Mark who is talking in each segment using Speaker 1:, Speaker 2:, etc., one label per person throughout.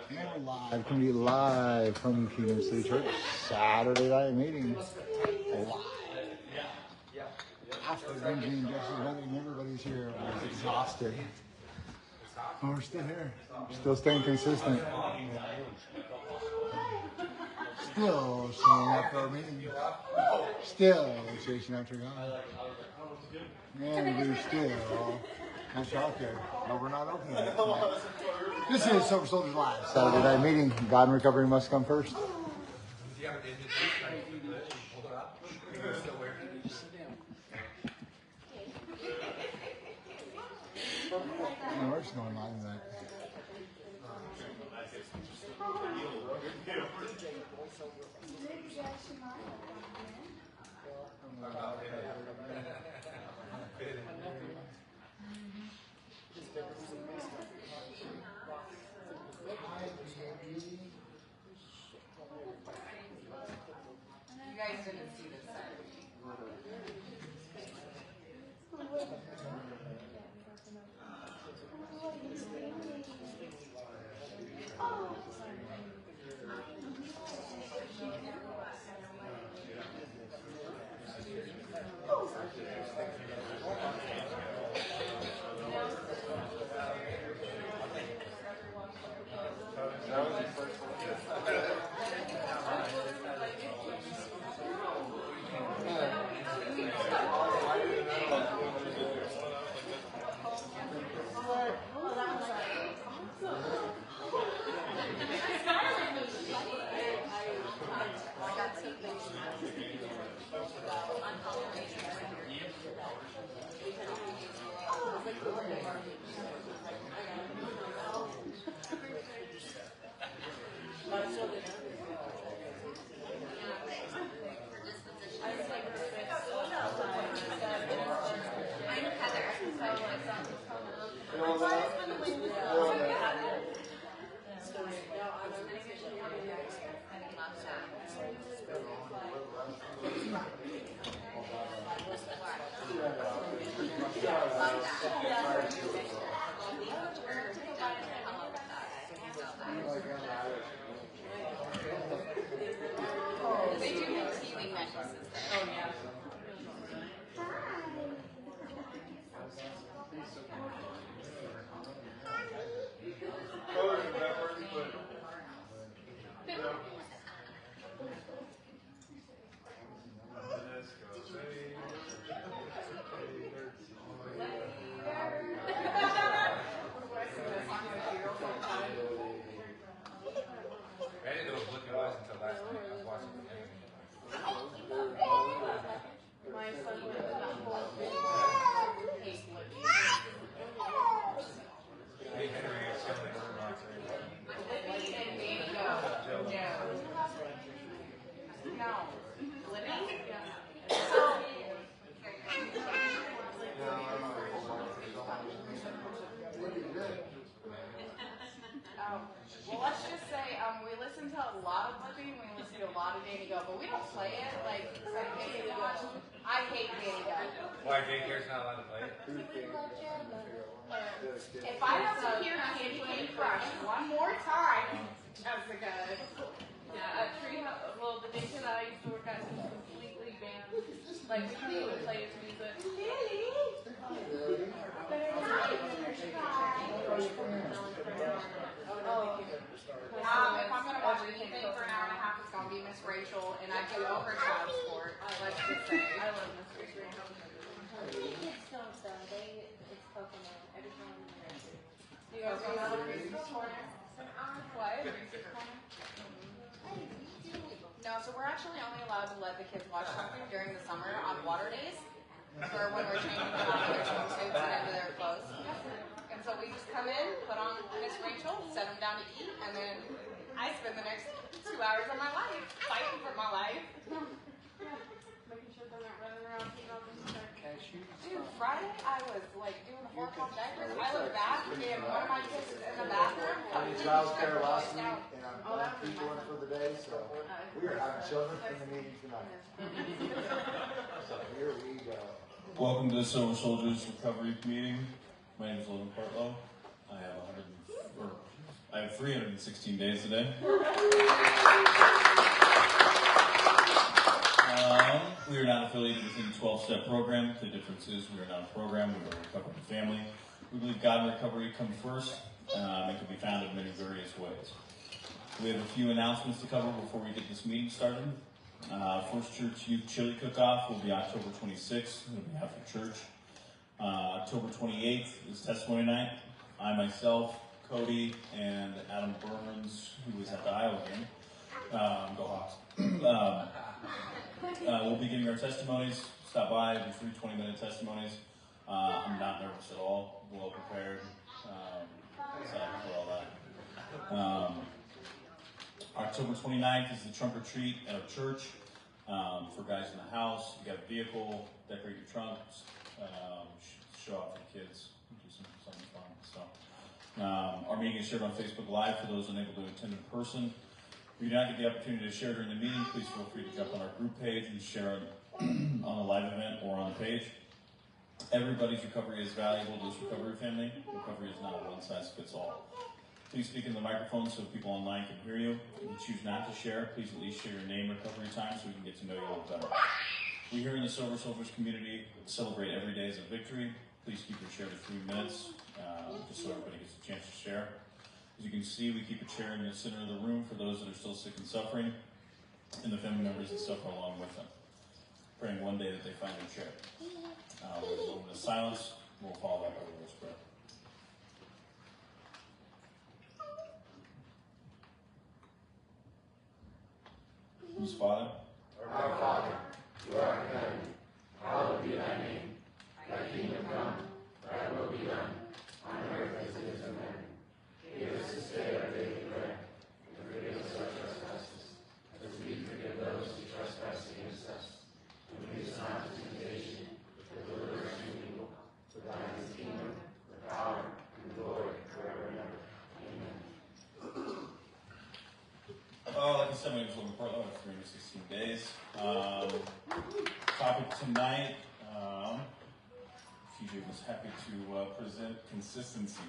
Speaker 1: And we're live, coming to you live from Kingdom City Church, Saturday night meeting. Live. After Benji and Jesse's wedding, everybody's here. I was exhausted. Oh, we're still here. Still staying consistent. Still showing up for our meeting. Still chasing after God. And we're still not there, but we're not open yet. This is Soldierz Live. Saturday night meeting. God and recovery must come first. We're just going live tonight.
Speaker 2: You guys didn't see this side. They do have healing necklaces. Oh, yeah.
Speaker 3: I didn't know what it was until last night. I was watching the game.
Speaker 2: My son went to that whole thing.
Speaker 3: Big Henry is killing the rocks.
Speaker 2: No. Well, let's just say we listen to a lot of Blippi, we listen to a lot of Danny Go, but we don't play it like I hate Danny Go.
Speaker 3: Why daycare's not allowed to play it?
Speaker 2: If I have to hear Candy Crush one more time, Jessica. Yeah, at Treehouse, well, the daycare that I used to work at was completely banned. Like, we couldn't even play its music. If I'm going to watch anything for an hour and a half, it's going to be Miss Rachel, and I do know her child support. Let's just say. I love Miss Rachel.
Speaker 4: Kids don't though. It's Pokemon. Every time
Speaker 2: You guys want to look Reese's Corner? What? Reese's Corner? No, so we're actually only allowed to let the kids watch something during the summer on water days, or when we're changing them out of their swimsuits and into their clothes. And so we just come in, put on Miss Rachel, set them down to eat, and then I spend the next 2 hours of my life fighting for my life. Making sure they're not running around peeing on the stuff. Dude, Friday I was like doing the 4 o'clock diapers. I look back and one of my kids is in the bathroom.
Speaker 1: I did child care last week, and I'm glad people in for the day, so we are having children in the meeting tonight. So here we go.
Speaker 5: Welcome to the Soldierz Recovery Meeting. My name is Logan Partlow. I have have 316 days today. We are not affiliated with any 12-step program. The difference is we are not a program. We are a recovery family. We believe God and recovery come first and can be found in many various ways. We have a few announcements to cover before we get this meeting started. First Church Youth Chili Cook-Off will be October 26th. It'll be after church. October 28th is Testimony Night. I myself, Cody, and Adam Burns, who was at the Iowa game, go Hawks. We'll be giving our testimonies. Stop by, do 3 20-minute testimonies. I'm not nervous at all. Well prepared. Set up for all that. October 29th is the trunk or treat at our church. For guys in the house, you got a vehicle, decorate your trunks, show off for the kids, do something fun. So, our meeting is shared on Facebook Live for those unable to attend in person. If you do not get the opportunity to share during the meeting, please feel free to jump on our group page and share it on the live event or on the page. Everybody's recovery is valuable to this recovery family. Recovery is not a one-size-fits-all. Please speak in the microphone so people online can hear you. If you choose not to share, please at least share your name recovery time so we can get to know you a little better. We here in the Sober Soldiers community celebrate every day as a victory. Please keep your share to 3 minutes, just so everybody gets a chance to share. As you can see, we keep a chair in the center of the room for those that are still sick and suffering, and the family members that suffer along with them, praying one day that they find their chair. With a moment of silence, we'll follow that by the Lord's Prayer. Whose Father?
Speaker 6: Our Father, who art in heaven, hallowed be thy name. Thy kingdom come, thy will be done, on earth as it is in heaven. Give us this day our daily bread, and forgive us our trespasses, as we forgive those who trespass against us. And lead us not into temptation, but deliver us from evil. For thine is the kingdom, the power, and the glory, forever and ever. Amen.
Speaker 5: Oh, like I said, my name is Logan Portland. I have 316 days. Topic tonight, TJ was happy to present consistency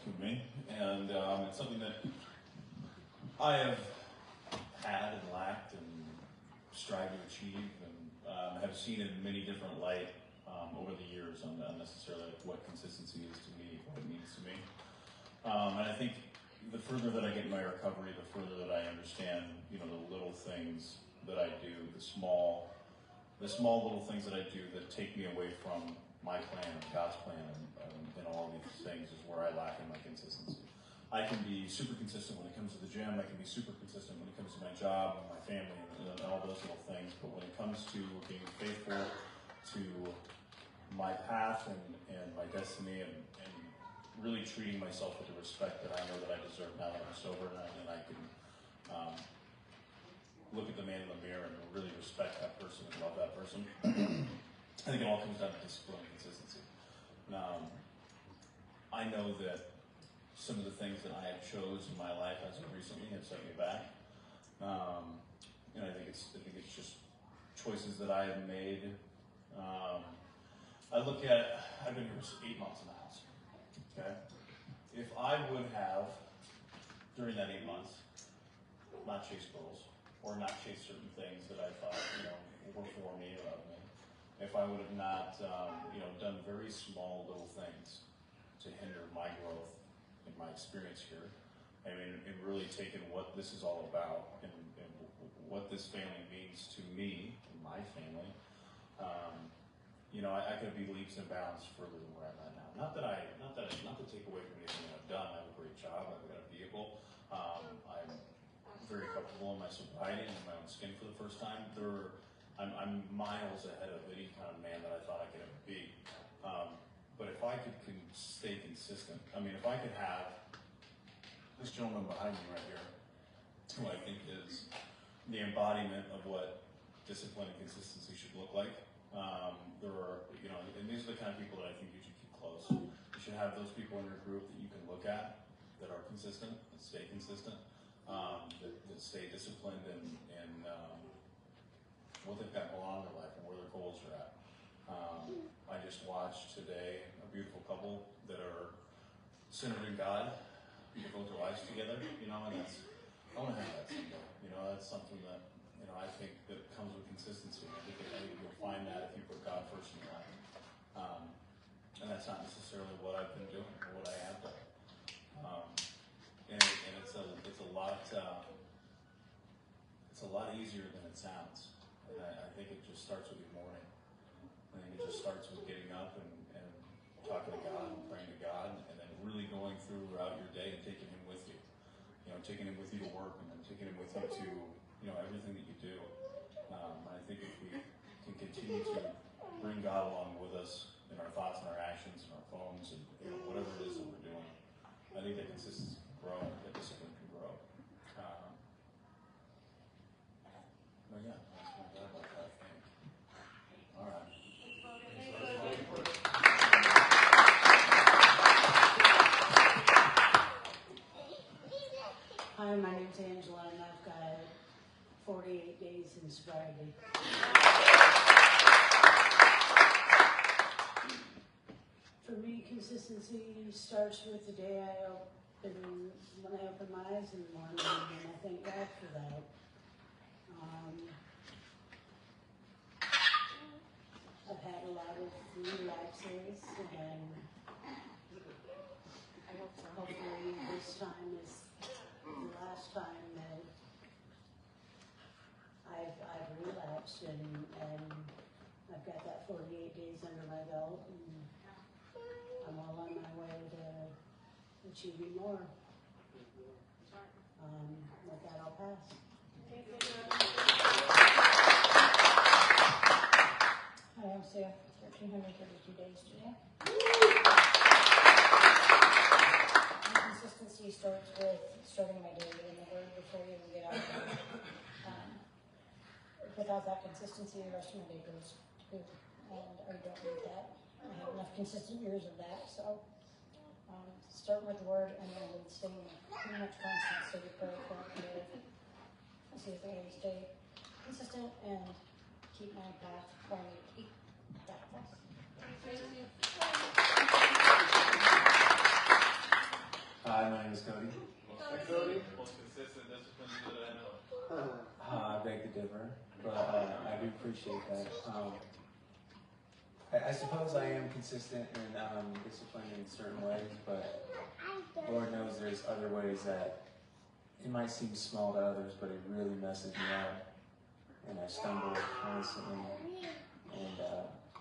Speaker 5: to me, and it's something that I have had and lacked and strived to achieve, and have seen in many different light over the years on necessarily what consistency is to me, what it means to me. And I think the further that I get in my recovery, the further that I understand, the little things that I do, the small little things that I do that take me away from my plan, God's plan, and all these things is where I lack in my consistency. I can be super consistent when it comes to the gym. I can be super consistent when it comes to my job and my family and all those little things. But when it comes to being faithful to my path and my destiny and really treating myself with the respect that I know that I deserve now that I'm sober and I can look at the man in the mirror and really respect that person and love that person. I think it all comes down to discipline and consistency. I know that some of the things that I have chose in my life as of recently have set me back, and I think it's just choices that I have made. I've been here for 8 months in the house. Okay, if I would have during that 8 months not chased girls or not chased certain things that I thought were for me or of me. If I would have not, done very small little things to hinder my growth and my experience here, and really taken what this is all about and what this family means to me and my family, I could be leaps and bounds further than where I'm at now. Not to take away from anything that I've done. I have a great job. I've got a vehicle. I'm very comfortable in my sobriety and in my own skin for the first time. I'm miles ahead of any kind of man that I thought I could ever be. But if I could stay consistent, if I could have this gentleman behind me right here, who I think is the embodiment of what discipline and consistency should look like. There are, and these are the kind of people that I think you should keep close. You should have those people in your group that you can look at that are consistent, that stay consistent, that stay disciplined in what they've got going on in their life and where their goals are at. I just watched today a beautiful couple that are centered in God, devote their lives together. together, you know, and that's, I want to have that someday, you know, that's something that, you know, I think that comes with consistency. I think you'll find that if you put God first in your life. And that's not necessarily what I've been doing or what I have done. And it's a lot easier than it sounds. And I think it just starts with your morning. I think it just starts with getting up and talking to God and praying to God, and then really going throughout your day and taking Him with you. You know, taking Him with you to work, and then taking Him with you to, you know, everything that you do. I think if we can continue to bring God along with us in our thoughts and our actions and our phones and, you know, whatever it is that we're doing, I think that consistency can grow, that discipline can grow. But yeah, that's what I like that thing. All right.
Speaker 7: Hi, my name's Angela, and I've got 48 days in sobriety. For me, consistency starts with the day when I open my eyes in the morning, and I thank God for that. I've had a lot of relapses, and hopefully this time is the last time that I've relapsed, and I've got that 48 days under my belt, and I'm well on my way to achieving more. With that, I'll pass.
Speaker 8: Hi, I'm Sarah. 1,332 days today. Consistency starts with starting my day in the Word before you even get out of bed. Without that consistency, the rest of my day goes to poop, and I don't need that. I have enough consistent years of that, so start with the Word and then staying pretty much constant, steady prayer, cooperative. See if I can stay consistent and keep my path where I need to be. That path.
Speaker 9: Hi, my name is Cody.
Speaker 10: Hi, Cody. Most consistent discipline that I know.
Speaker 9: I beg to differ, but I do appreciate that. I suppose I am consistent and disciplined in certain ways, but Lord knows there's other ways that it might seem small to others, but it really messes me up, and I stumble constantly. And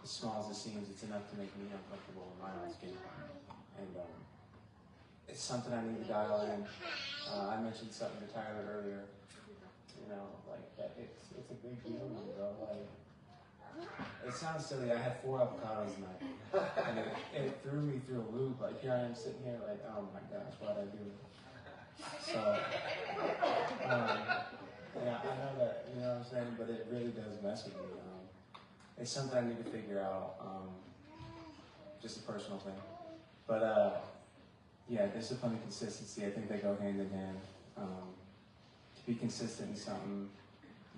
Speaker 9: as small as it seems, it's enough to make me uncomfortable in my own skin. And it's something I need to dial in. I mentioned something to Tyler earlier. You know, like that. It's a big deal, bro. Like, it sounds silly. I had 4 avocados tonight, and it threw me through a loop. Like, here I am sitting here, like, oh my gosh, why'd I do it? So, yeah, I know that, you know what I'm saying, but it really does mess with me. It's something I need to figure out, just a personal thing. But, yeah, discipline and consistency, I think they go hand in hand. To be consistent in something,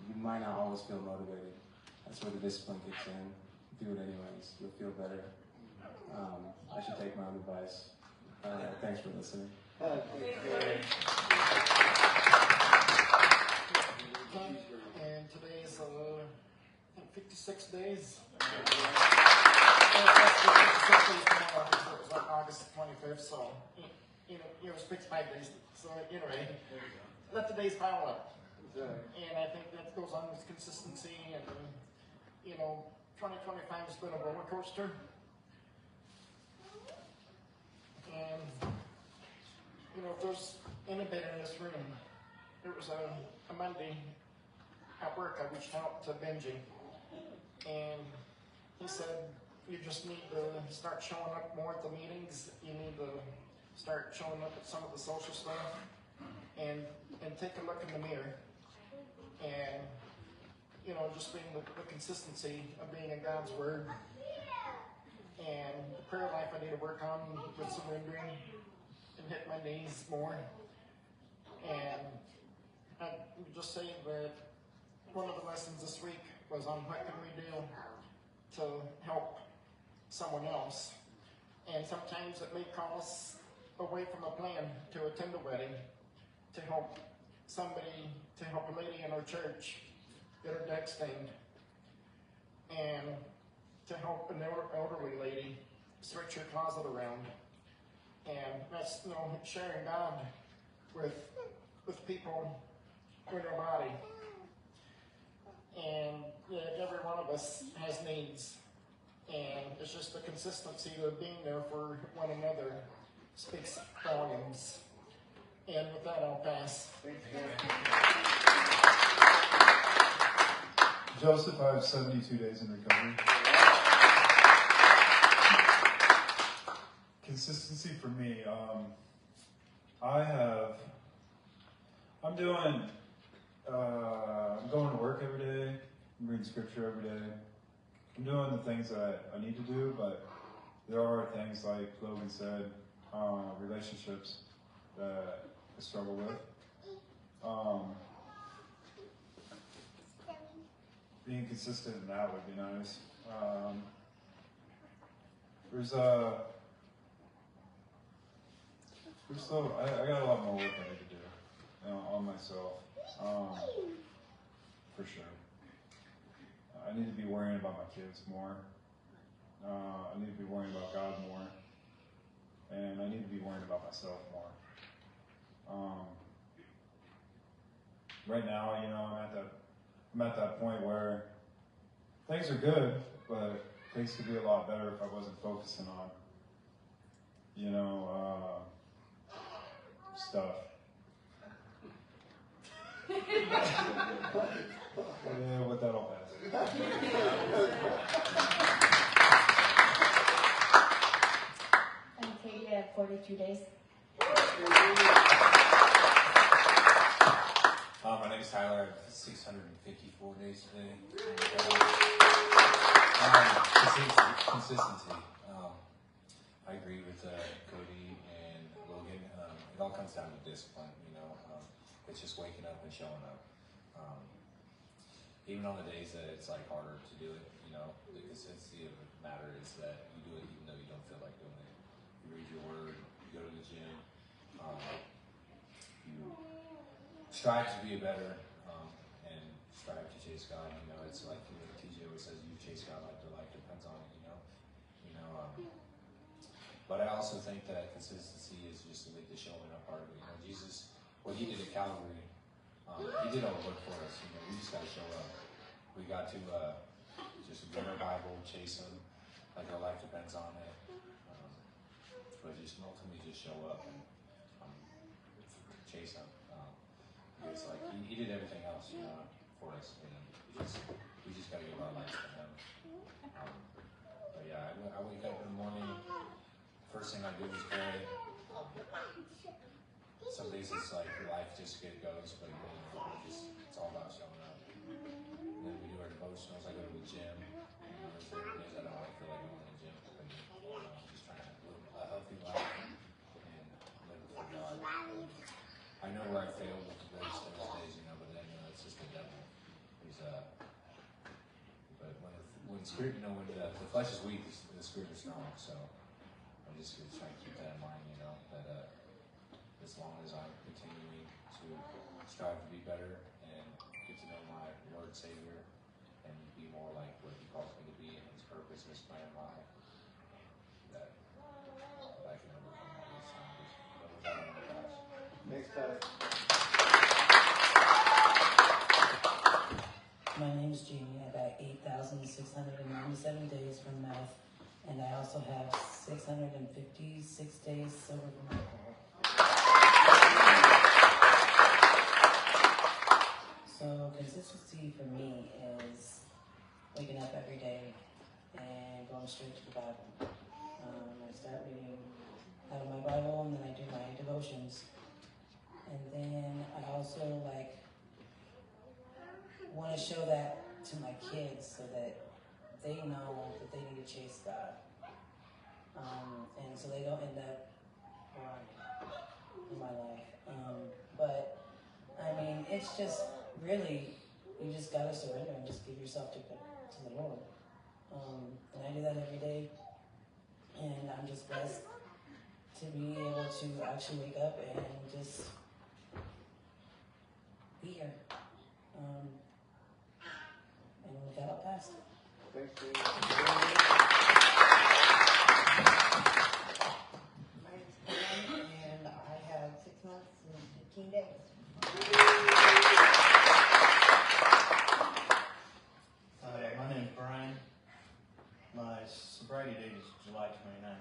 Speaker 9: you might not always feel motivated. That's where the discipline kicks in. Do it anyways. You'll feel better. I should take my own advice. Thanks for listening.
Speaker 11: And today's 56 days. It was on August 25th, so it was 55 days. So anyway, let the days pile up. And I think that goes on with consistency, and 2025 has been a roller coaster. And if there's anybody in this room, there was a Monday at work, I reached out to Benji, and he said, you just need to start showing up more at the meetings. You need to start showing up at some of the social stuff, and take a look in the mirror, and just being the consistency of being in God's Word, and the prayer life I need to work on with surrendering and hit my knees more. And I would just say that one of the lessons this week was on what can we do to help someone else. And sometimes it may call us away from a plan to attend a wedding, to help a lady in our church get her deck stained, and to help an elderly lady switch her closet around. And that's, sharing God with people in our body. And every one of us has needs. And it's just the consistency of being there for one another speaks volumes. And with that, I'll pass.
Speaker 12: Joseph, I have 72 days in recovery. Consistency for me, I'm going to work every day, I'm reading scripture every day. I'm doing the things that I need to do, but there are things like Logan said, relationships that I struggle with. Being consistent in that would be nice. I got a lot more work I need to do on myself, for sure. I need to be worrying about my kids more. I need to be worrying about God more. And I need to be worrying about myself more. Right now, I'm at that point where things are good, but things could be a lot better if I wasn't focusing on, stuff. Yeah, with that I'll pass.
Speaker 8: I'm Katie, I have 42 days.
Speaker 3: My name is Tyler. I have 654 days today. Consistency. I agree with Cody and Logan. It all comes down to discipline. It's just waking up and showing up. Even on the days that it's like harder to do it, the consistency of the matter is that you do it even though you don't feel like doing it. You read your word, you go to the gym, you strive to be better, and strive to chase God. It's like TJ always says, you chase God like your life depends on it. But I also think that consistency is just like the showing up part of it. Jesus, what he did at Calvary, he did all the work for us. We just got to show up. We got to just read our Bible, chase him, like our life depends on it. But just ultimately just show up and chase him. It's like he did everything else, for us. And we just got to give our lives to him. But yeah, I wake up in the morning. First thing I do is pray. Some days it's like life just goes, but it's all about showing up. And then we do our devotionals. I go to the gym. There's certain days I don't feel like going to the gym, but just trying to live a healthy life and live for God. I know where I failed with those days, but then it's just the devil. But when spirit, when the flesh is weak, the spirit is strong. So I'm just trying to keep that in mind, that as long as I'm continuing to strive to be better and get to know my Lord and Savior and be more like what He calls me to be and His purpose and His plan in life, that I can overcome all these challenges. But with that, I'm going to pass.
Speaker 9: Next time.
Speaker 7: My name is Jamie. I got 8,697 days from meth, and I also have 656 days sober from alcohol. So consistency for me is waking up every day and going straight to the Bible. I start reading out of my Bible, and then I do my devotions. And then I also want to show that to my kids so that they know that they need to chase God. And so they don't end up in my life. But I mean, it's just really, you just gotta surrender and just give yourself to the Lord. And I do that every day. And I'm just blessed to be able to actually wake up and just name's Pam, and I have 6 months and 15 days.
Speaker 13: My name's Brian. My sobriety date is July 29th.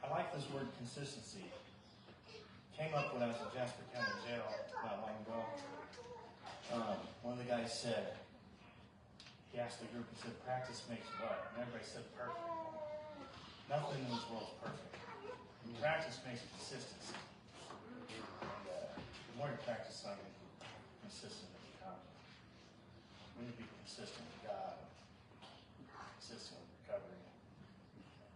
Speaker 13: I like this word consistency. Came up when I was in Jasper County Jail not long ago. One of the guys said, he asked the group, he said, practice makes what? And everybody said perfect. Nothing in this world is perfect. And practice makes consistency. And the more you practice something, consistent it becomes. We need to be consistent with God, consistent with recovery.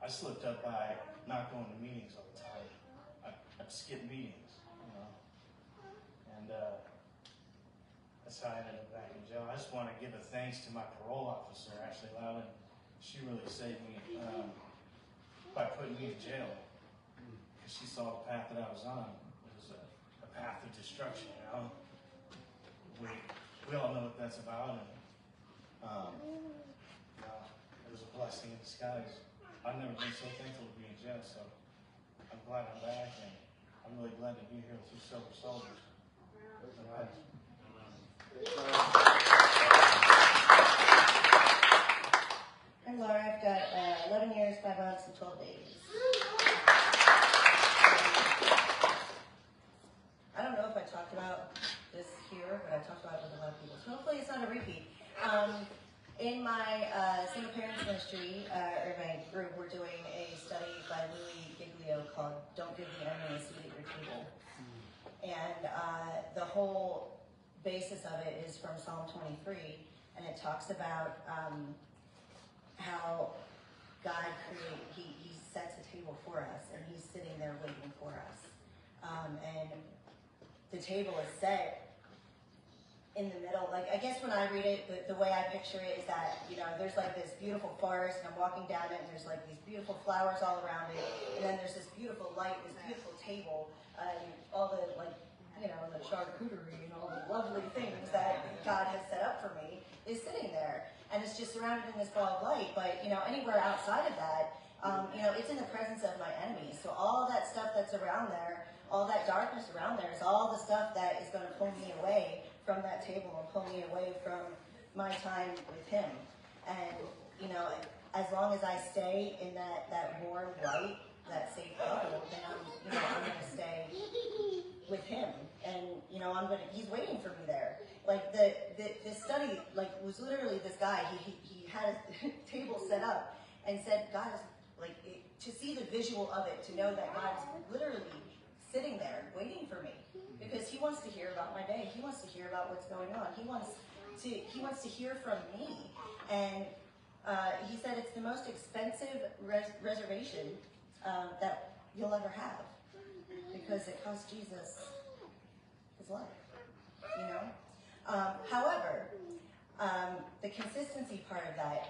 Speaker 13: I slipped up by not going to meetings all the time. I'd skip meetings, you know. And that's how I ended up back in jail. I just want to give a thanks to my parole officer, Ashley Loudon. She really saved me by putting me in jail. Because she saw the path that I was on. It was a path of destruction, you know. We all know what that's about, and it was a blessing in disguise. I've never been so thankful to be in jail, so I'm glad I'm back, and I'm really glad to be here with you sober soldiers.
Speaker 14: I'm Laura. I've got 11 years, 5 months, and 12 days. I don't know if I talked about this here, but I talked about it with a lot of people. So hopefully it's not a repeat. In my single parents ministry, or my group, we're doing a study by Louis Giglio called "Don't Give the Enemy a Seat at Your Table," and the whole basis of it is from Psalm 23, and it talks about how God he sets a table for us, and He's sitting there waiting for us, and the table is set in the middle. Like, I guess when I read it, the way I picture it is that, you know, there's like this beautiful forest, and I'm walking down it, and there's like these beautiful flowers all around it, and then there's this beautiful light, this beautiful table, and all the, like, you know, the charcuterie and all the lovely things that God has set up for me is sitting there, and it's just surrounded in this ball of light. But, you know, anywhere outside of that, you know, it's in the presence of my enemies. So all that stuff that's around there, all that darkness around there is all the stuff that is going to pull me away from that table and pull me away from my time with Him. And, you know, as long as I stay in that warm light, that safe bubble, then I'm going to stay with Him. And, you know, He's waiting for me there. Like, the study, like, was literally this guy, he had a table set up and said, God is, like, to see the visual of it, to know that God is literally sitting there waiting for me, because He wants to hear about my day. He wants to hear about what's going on. He wants to hear from me. And He said it's the most expensive reservation that you'll ever have, because it cost Jesus His life, you know. However, the consistency part of that,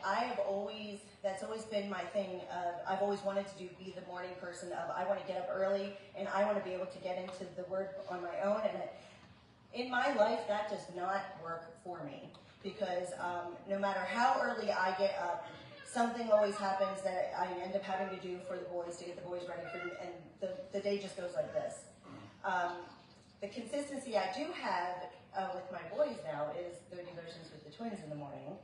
Speaker 14: that's always been my thing. I've always wanted to be the morning person of, I want to get up early, and I want to be able to get into the Word on my own. And in my life, that does not work for me, because no matter how early I get up, something always happens that I end up having to do for the boys, to get the boys ready for, and the day just goes like this. The consistency I do have with my boys now is their devotions with the twins in the morning,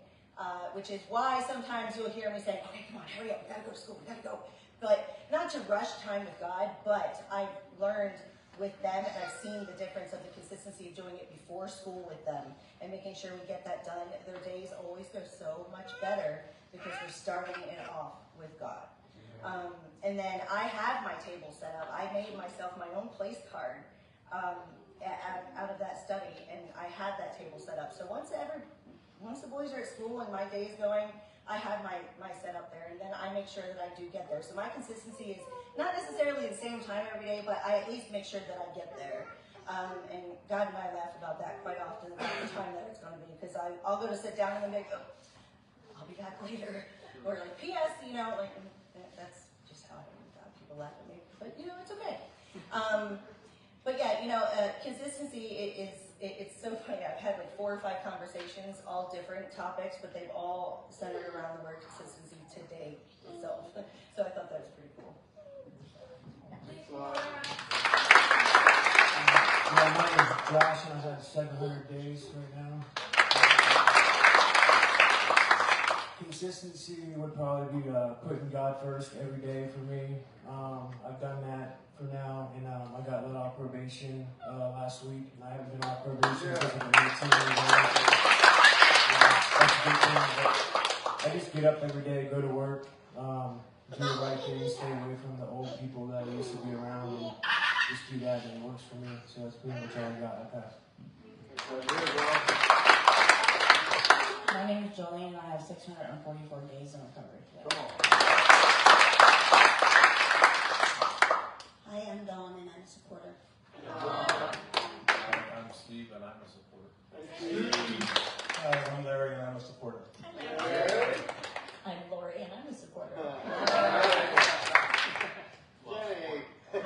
Speaker 14: which is why sometimes you'll hear me saying, okay, come on, hurry up, we gotta go to school, we gotta go. But not to rush time with God, but I've learned with them, and I've seen the difference of the consistency of doing it before school with them and making sure we get that done. Their days always go so much better because we're starting it off with God. And then I have my table set up. I made myself my own place card out of that study, and I had that table set up. So once the boys are at school and my day is going, I have my setup there, and then I make sure that I do get there. So my consistency is not necessarily the same time every day, but I at least make sure that I get there. And God and I laugh about that quite often, about the time that it's going to be, because I'll go to sit down and then they go, I'll be back later. Or like, P.S., you know, like, that's just how I am. People laugh at me, but, you know, it's okay. But yeah, you know, consistency is it's so funny. I've had like 4 or 5 conversations, all different topics, but they've all centered around the word consistency today itself. So I thought that was pretty cool.
Speaker 15: Yeah, mine is Josh, and I've had 700 days right now. Consistency would probably be putting God first every day for me. I've done that for now, and I got let off probation last week, and I haven't been off probation because I've been 18 years old. That's a good thing. But I just get up every day, go to work, do the right thing, stay away from the old people that I used to be around, and just do that, and it works for me. So that's pretty much all I got. I passed.
Speaker 7: My name is Jolene, and I have 644 days in recovery.
Speaker 16: Hi, I'm Dawn, and I'm a supporter.
Speaker 10: I'm Steve, and I'm a supporter.
Speaker 12: I'm Larry, and I'm a supporter.
Speaker 8: I'm Lori, and I'm a supporter.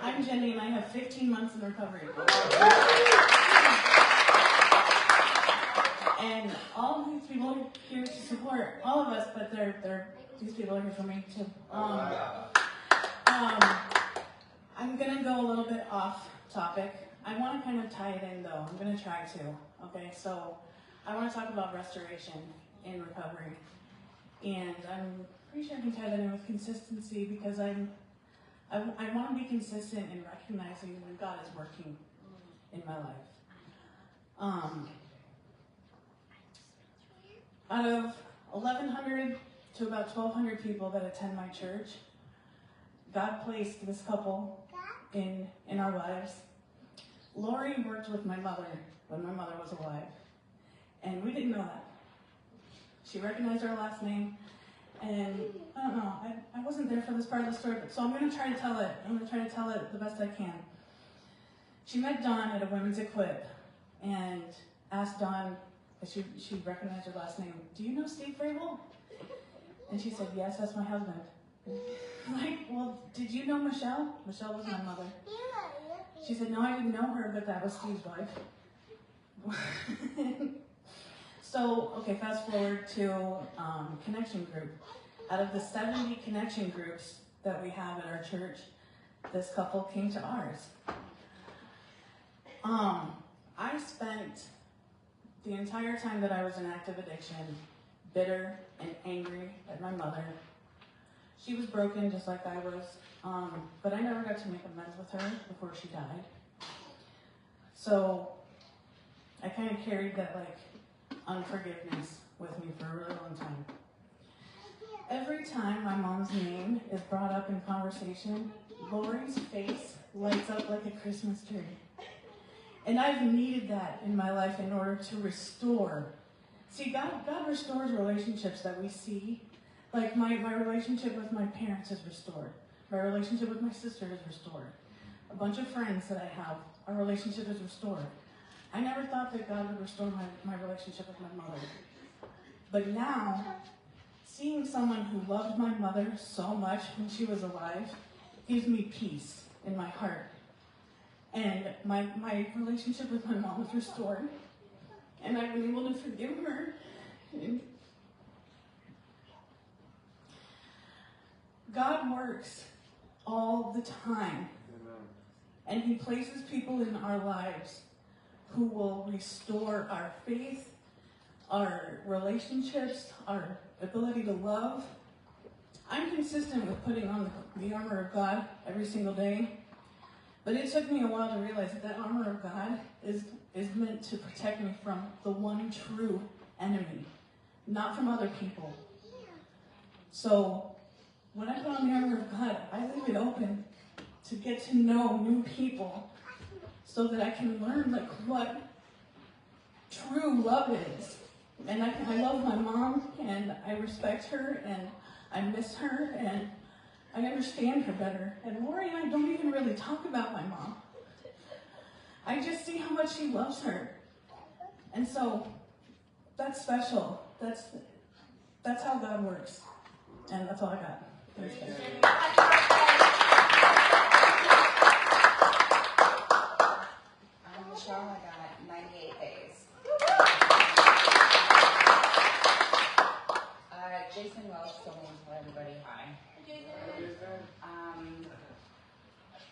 Speaker 17: I'm Jenny, and I have 15 months in recovery. And all of these people are here to support all of us, but these people are here for me too. I'm gonna go a little bit off topic. I want to kind of tie it in though. I'm gonna try to. Okay, so I want to talk about restoration in recovery, and I'm pretty sure I can tie that in with consistency because I want to be consistent in recognizing when God is working in my life. Out of 1,100 to about 1,200 people that attend my church, God placed this couple in our lives. Lori worked with my mother when my mother was alive, and we didn't know that. She recognized our last name, and I don't know, I wasn't there for this part of the story, so I'm going to try to tell it. I'm going to try to tell it the best I can. She met Dawn at a women's equip and asked Dawn, she recognized her last name, "Do you know Steve Frable?" And she said, "Yes, that's my husband." Like, "Well, did you know Michelle?" Michelle was my mother. She said, "No, I didn't know her, but that was Steve's wife." So, okay, fast forward to connection group. Out of the 70 connection groups that we have at our church, this couple came to ours. I spent the entire time that I was in active addiction bitter and angry at my mother. She was broken just like I was, but I never got to make amends with her before she died. So I kind of carried that unforgiveness with me for a really long time. Every time my mom's name is brought up in conversation, Lori's face lights up like a Christmas tree. And I've needed that in my life in order to restore. See, God restores relationships that we see. Like my relationship with my parents is restored. My relationship with my sister is restored. A bunch of friends that I have, our relationship is restored. I never thought that God would restore my relationship with my mother. But now, seeing someone who loved my mother so much when she was alive gives me peace in my heart. And my relationship with my mom was restored. And I've been able to forgive her. God works all the time. And He places people in our lives who will restore our faith, our relationships, our ability to love. I'm consistent with putting on the armor of God every single day. But it took me a while to realize that armor of God is meant to protect me from the one true enemy, not from other people. So when I put on the armor of God, I leave it open to get to know new people so that I can learn what true love is. And I love my mom, and I respect her, and I miss her, and I understand her better. And Lori and I don't even really talk about my mom. I just see how much she loves her. And so that's special. That's how God works. And that's all I got. Thanks,
Speaker 14: I'm Michelle. I got 98 days.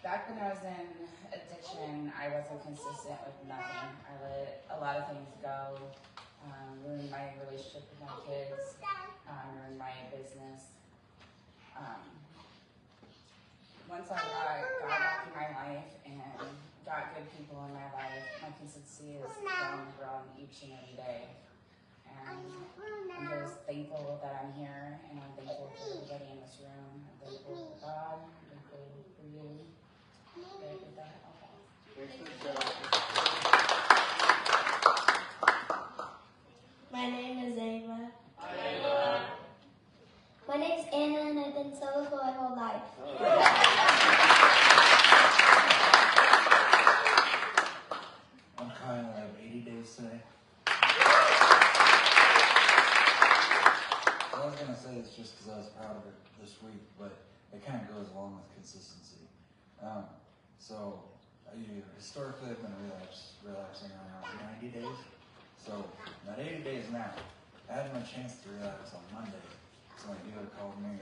Speaker 2: back when I was in addiction, I wasn't consistent with nothing. I let a lot of things go, ruined my relationship with my kids, ruined my business. Once I got God back in my life and got good people in my life, my consistency is grown each and every day. And I'm just thankful that I'm here, and I'm thankful for everybody in this room. I'm thankful for God, I'm thankful for you. Okay, with that, I'll pause.
Speaker 18: My name is Ava. My name is Anna, and I've been sober for my whole life.
Speaker 19: I'm Kyle. I have 80 days today. I was going to say this just because I was proud of it this week, but it kind of goes along with consistency. Historically, I've been relapsing around 90 days. So, not 80 days now. I had my chance to relapse on Monday. So my dealer called me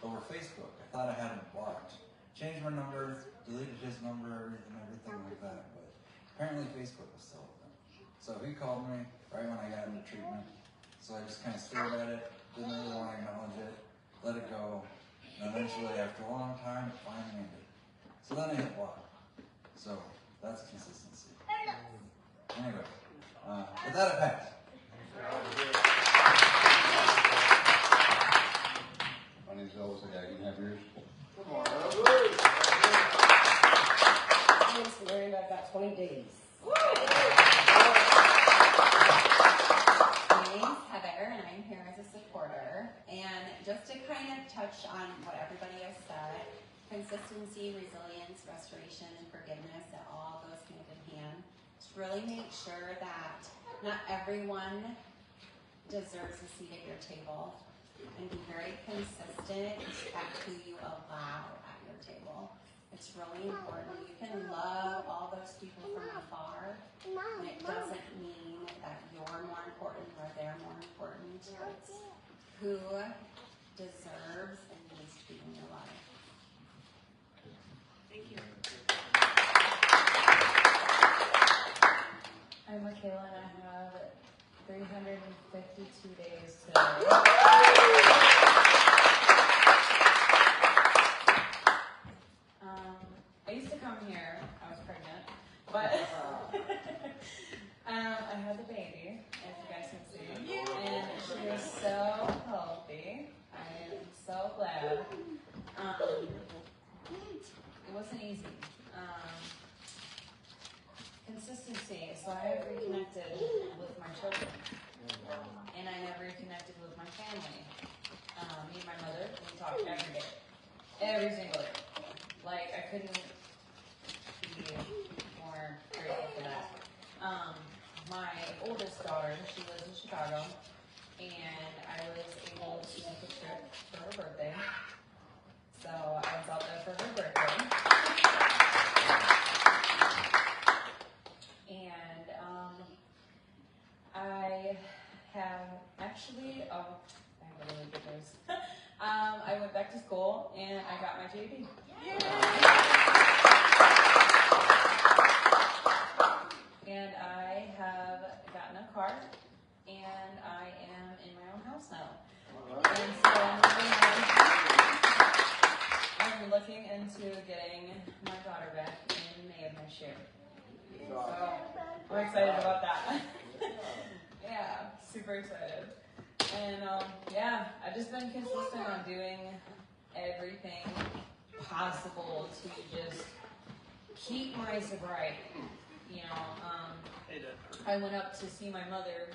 Speaker 19: over Facebook. I thought I had him blocked. Changed my number, deleted his number, everything like that. But apparently Facebook was still open. So he called me right when I got into treatment. So I just kind of stared at it, didn't really want to acknowledge it, let it go. And eventually, after a long time, it finally ended. So then I hit block. So that's consistency. Anyway, with that, I pass.
Speaker 20: My name's Elvis. Yeah, you can have yours.
Speaker 11: Come on,
Speaker 21: My name's Miranda. I've got 20 days.
Speaker 2: My name's Heather, and I'm here as a supporter. And just to kind of touch on what everybody has said, consistency, resilience, restoration, and forgiveness, it all goes hand in hand. Just really make sure that not everyone deserves a seat at your table, and be very consistent at who you allow at your table. It's really important. You can love all those people from afar, and it doesn't mean that you're more important or they're more important. It's who deserves and needs to be in your life.
Speaker 21: Thank you.
Speaker 22: I'm Michaela, and I have 352 days today. I used to come here, I was pregnant, but I had the baby, as you guys can see, and she was so healthy. I am so glad. It wasn't easy. Consistency. So I have reconnected with my children, and I never reconnected with my family. Me and my mother, we talk every day, every single day. Like, I couldn't be more grateful for that. My oldest daughter, she lives in Chicago, and I was able to make a trip for her birthday. So I was out there for her birthday. And I have actually, I have a really good news. I went back to school and I got my JD. And I have gotten a car, and I am in my own house now. And so I'm looking into getting my daughter back in May of next year. So I'm excited about that. Yeah, super excited. And yeah, I've just been consistent on doing everything possible to just keep my sobriety. You know, I went up to see my mother.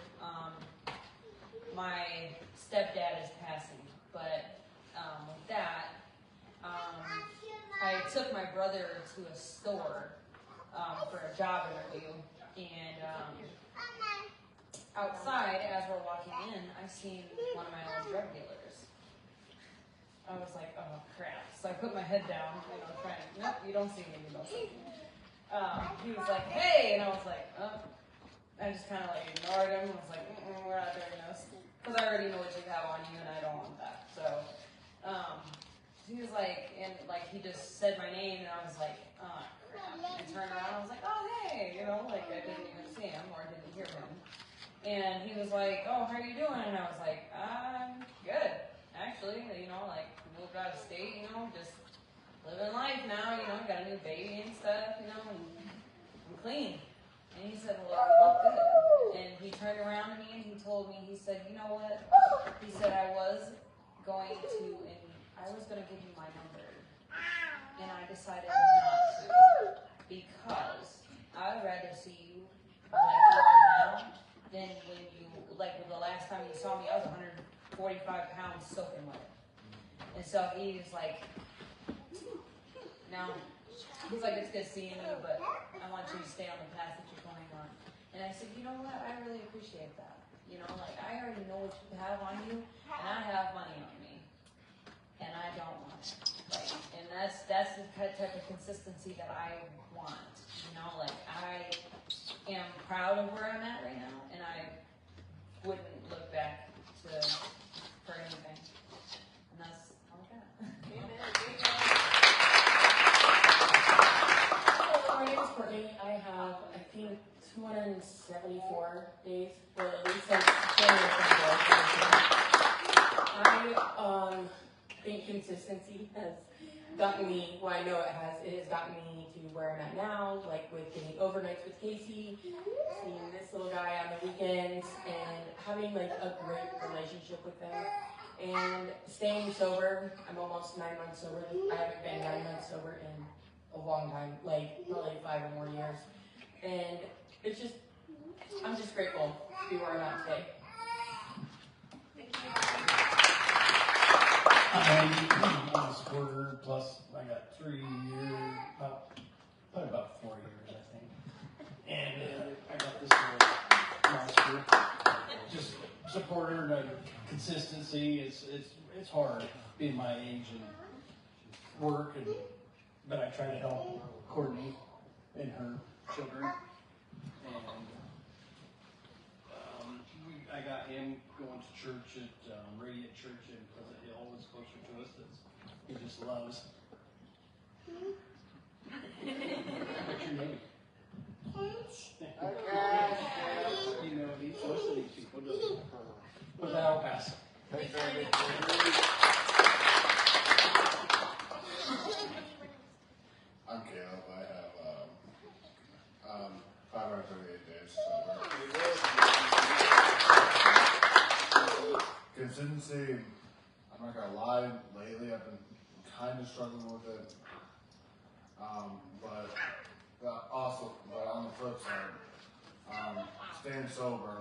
Speaker 22: My stepdad is passing, but with that, I took my brother to a store for a job interview, and outside, as we're walking in, I seen one of my old drug dealers. I was like, oh crap. So I put my head down, trying to, nope, you don't see me, you don't see me. He was like, hey, and I was like, oh. I just kind of like ignored him. I was like, we're not doing this. Because I already know what you have on you, and I don't want that. So, he was like, and like he just said my name, and I was like, oh crap. I turned around, I was like, oh hey, you know, like I didn't even see him or didn't hear him. And he was like, oh, how are you doing? And I was like, I'm good, actually. You know, like moved out of state, you know, just living life now. You know, got a new baby and stuff, you know, and I'm clean. And he said, well, you look good. And he turned around to me and he told me, he said, you know what? He said, I was going to give you my number. And I decided not to. Because I would rather see you like you are now than when you, like the last time you saw me, I was 145 pounds soaking wet. And so he was like, no. He's like, it's good seeing you, but I want you to stay on the path that you're going on. And I said, you know what? I really appreciate that. You know, like I already know what you have on you, and I have money on me, and I don't want it. Like, and that's the type of consistency that I want. You know, like I am proud of where I'm at right now, and I wouldn't look back for anything. And that's all I got.
Speaker 1: My name is Courtney. I have, I think, 274 days, or at least since January 24th. I think consistency has gotten me, well, I know it has gotten me to where I'm at now, like with getting overnights with Casey, seeing this little guy on the weekends, and having like a great relationship with them. And staying sober, I'm almost 9 months sober. I haven't been 9 months sober in a long time, like probably 5 or more years. And it's just, I'm just grateful to be where I'm at today.
Speaker 15: I'm a supporter, plus I got 3 years, probably about 4 years, I think. And I got this last year. Just supporter and consistency. It's hard being my age and work, but I try to help Courtney and her children. And I got him going to church at Radiant Church in Pleasant Hill. It's closer to us. He just loves. What's your name? You know, most of these people do. But that'll pass.
Speaker 6: Thanks, I'm Caleb. I have 538 days sober. Consistency, I'm not gonna lie, lately I've been kind of struggling with it. But on the flip side, staying sober,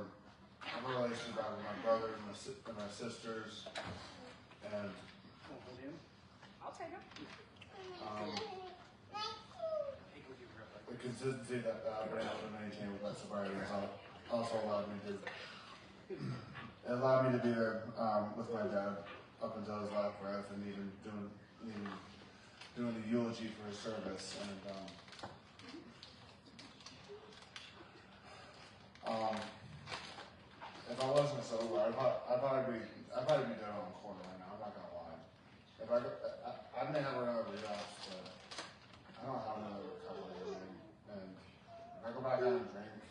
Speaker 6: I have a relationship with my brothers and my sisters, and
Speaker 22: I'll take him.
Speaker 6: The consistency that I've been able to maintain with my sobriety has also allowed me to be there with my dad up until his last breath, and even doing the eulogy for his service. And if I wasn't sober, I'd probably be dead on the corner right now. I'm not gonna lie. I may have another relapse, but I don't have another recovery. And if I go back out and drink,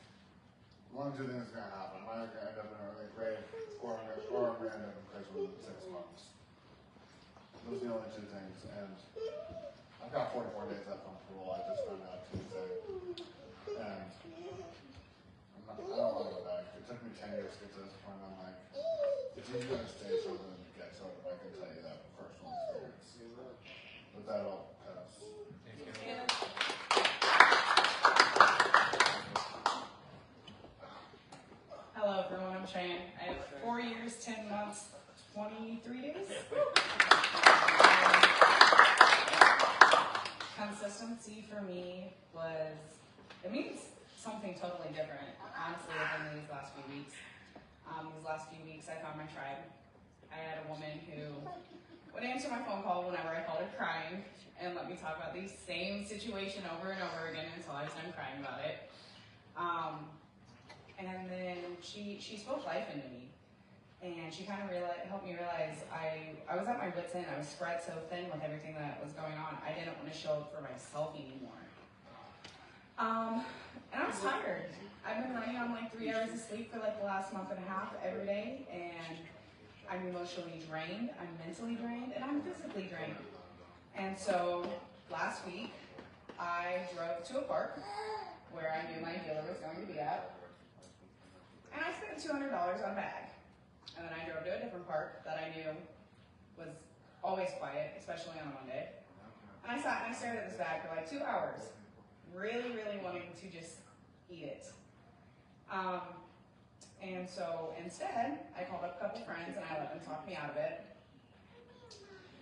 Speaker 6: one of two things is gonna happen. I'm either gonna end up in an early grave, or I'm gonna end up in prison within 6 months. Those are the only two things. And I've got 44 days left on parole. I just found out Tuesday, and I don't want to go back. It took me 10 years to get to this point. I'm like, if you're gonna stay sober, then you get sober. I can tell you that from personal experience. But that'll pass.
Speaker 4: Hello everyone, I'm Cheyenne. I have 4 years, 10 months, 23 days. Consistency for me it means something totally different, honestly, than these last few weeks. These last few weeks I found my tribe. I had a woman who would answer my phone call whenever I called her crying and let me talk about the same situation over and over again until I was done crying about it. And then she spoke life into me. And she kind of helped me realize I was at my wit's end. I was spread so thin with everything that was going on. I didn't want to show up for myself anymore. And I was tired. I've been running on like 3 hours of sleep for like the last month and a half every day, and I'm emotionally drained, I'm mentally drained, and I'm physically drained. And so last week, I drove to a park where I knew my dealer was going to be at, and I spent $200 on a bag. And then I drove to a different park that I knew was always quiet, especially on a Monday. And I sat and I stared at this bag for like 2 hours, really, really wanting to just eat it. And so instead, I called up a couple friends and I let them talk me out of it.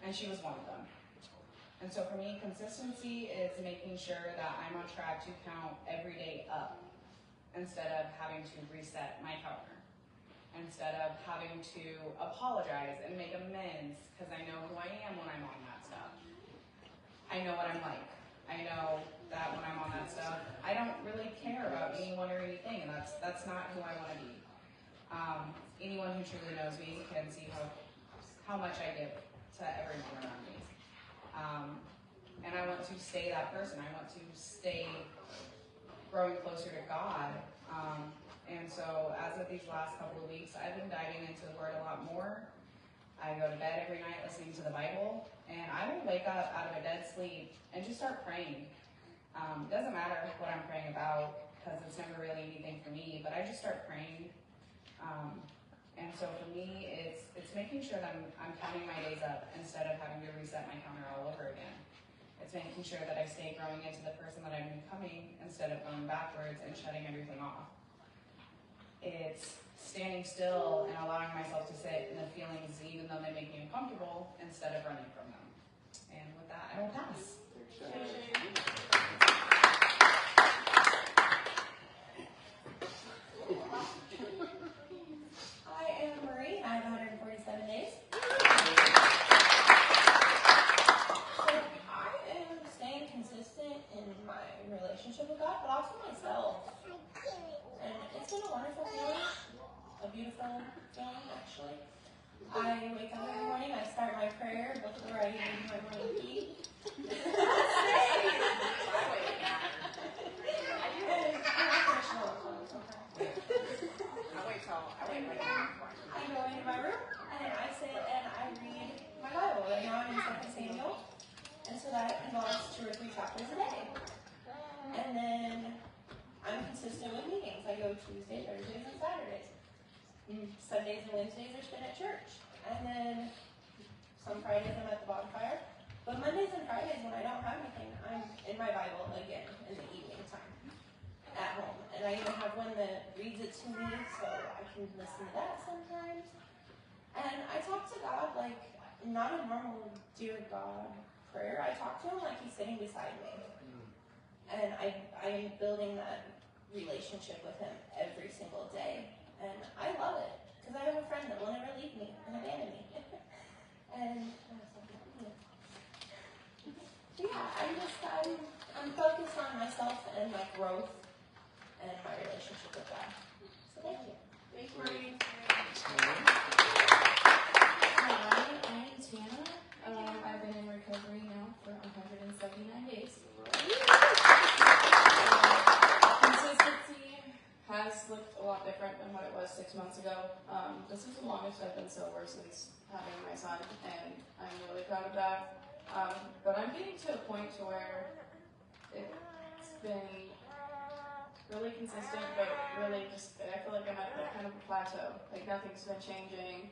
Speaker 4: And she was one of them. And so for me, consistency is making sure that I'm on track to count every day up instead of having to reset my counter. Instead of having to apologize and make amends because I know who I am when I'm on that stuff. I know what I'm like. I know that when I'm on that stuff, I don't really care about anyone or anything, and that's not who I want to be. Anyone who truly knows me can see how much I give to everyone around me. And I want to stay that person. I want to stay growing closer to God. And so as of these last couple of weeks, I've been diving into the Word a lot more. I go to bed every night listening to the Bible, and I will wake up out of a dead sleep and just start praying. It doesn't matter what I'm praying about, because it's never really anything for me, but I just start praying. And so for me, it's making sure that I'm counting my days up instead of having to reset my counter all over again. It's making sure that I stay growing into the person that I'm becoming instead of going backwards and shutting everything off. It's standing still and allowing myself to sit in the feelings even though they make me uncomfortable instead of running from them. And with that, I will pass.
Speaker 3: I am Marie. I have 147 days. So I am staying consistent in my relationship with God, but also myself. And it's been a wonderful feeling, a beautiful feeling actually. I wake up every morning, I start my prayer before I even do my morning tea. I go into my room and I sit and I read my Bible. Right now I'm in 2 Samuel, and so that involves 2 or 3 chapters a day. And then I'm consistent with meetings. I go Tuesdays, Thursdays, and Saturdays. Sundays and Wednesdays are spent at church. And then some Fridays I'm at the bonfire. But Mondays and Fridays when I don't have anything, I'm in my Bible again in the evening time at home. And I even have one that reads it to me so I can listen to that sometimes. And I talk to God like not a normal dear God prayer. I talk to him like he's sitting beside me. And I am building that relationship with him every single day. And I love it, because I have a friend that will never leave me and abandon me. And I'm focused on myself and my growth and my relationship with God. So thank you.
Speaker 1: Thanks, Marie.
Speaker 5: Hi, I'm Tana. I've been in recovery now for 179 days. Consistency has looked a lot different than what it was 6 months ago. This is the longest I've been sober since having my son, and I'm really proud of that. But I'm getting to a point to where it's been really consistent, but really just, I feel like I'm at like kind of a plateau. Like nothing's been changing.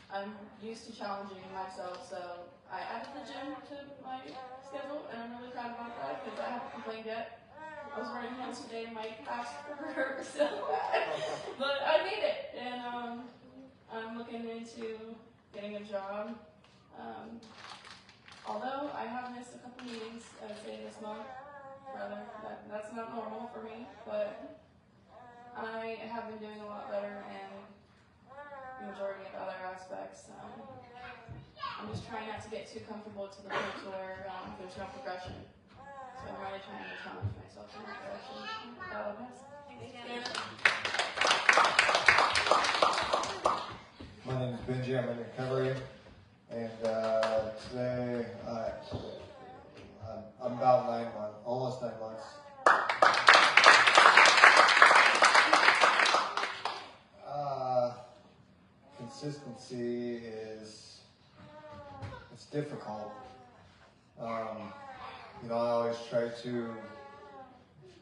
Speaker 5: I'm used to challenging myself, so I added the gym to my schedule, and I'm really proud about that because I haven't complained yet. I was running once a day, my ass hurt so bad, but I made it, and I'm looking into getting a job. Although I have missed a couple meetings, I would say this month, rather, that's not normal for me, but I have been doing a lot better in the majority of other aspects. I'm just trying not to get too comfortable to the point to where there's no progression. So I'm really trying to challenge myself in that direction. That will pass.
Speaker 1: Thanks, Anna.
Speaker 9: My name is Benji. I'm in recovery, and today I'm about 9 months, almost 9 months. Consistency it's difficult. You know, I always try to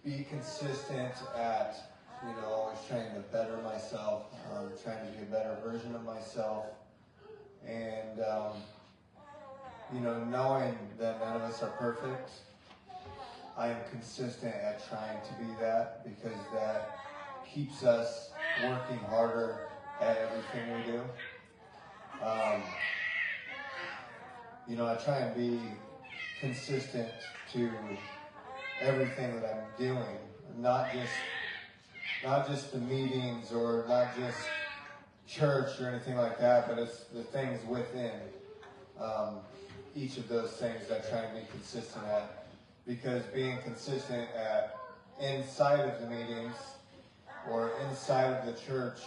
Speaker 9: be consistent at, you know, always trying to better myself, trying to be a better version of myself, and, you know, knowing that none of us are perfect, I am consistent at trying to be that, because that keeps us working harder at everything we do. You know, I try and be consistent to everything that I'm doing, not just the meetings or not just church or anything like that, but it's the things within each of those things that I try and be consistent at. Because being consistent at inside of the meetings or inside of the church,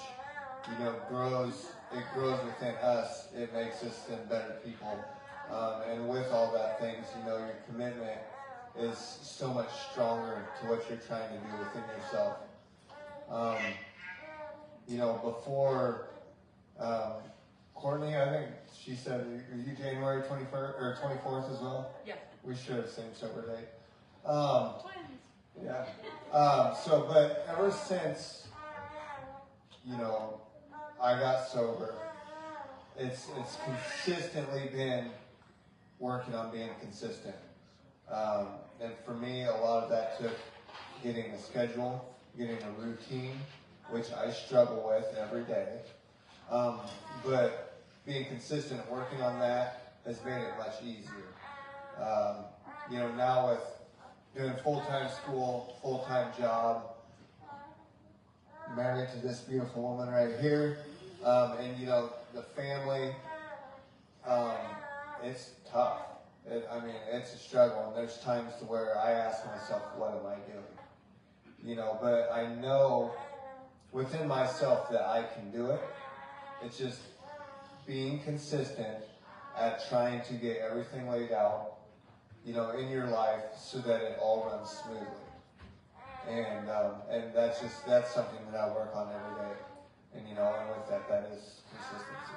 Speaker 9: you know, it grows within us. It makes us then better people. And with all that things, you know, your commitment is so much stronger to what you're trying to do within yourself. You know, before Courtney, I think she said, are you January 21st or 24th as well?
Speaker 2: Yeah.
Speaker 9: We should have same sober date. Yeah. But ever since, you know, I got sober, it's consistently been working on being consistent. And for me, a lot of that took getting a schedule, getting a routine, which I struggle with every day. But being consistent, working on that has made it much easier. You know, now with doing full-time school, full-time job, married to this beautiful woman right here, and you know, the family, it's tough. It's a struggle, and there's times to where I ask myself, what am I doing? You know, but I know within myself that I can do it. It's just being consistent at trying to get everything laid out, you know, in your life so that it all runs smoothly. And that's something that I work on every day. And you know, and with that is consistency.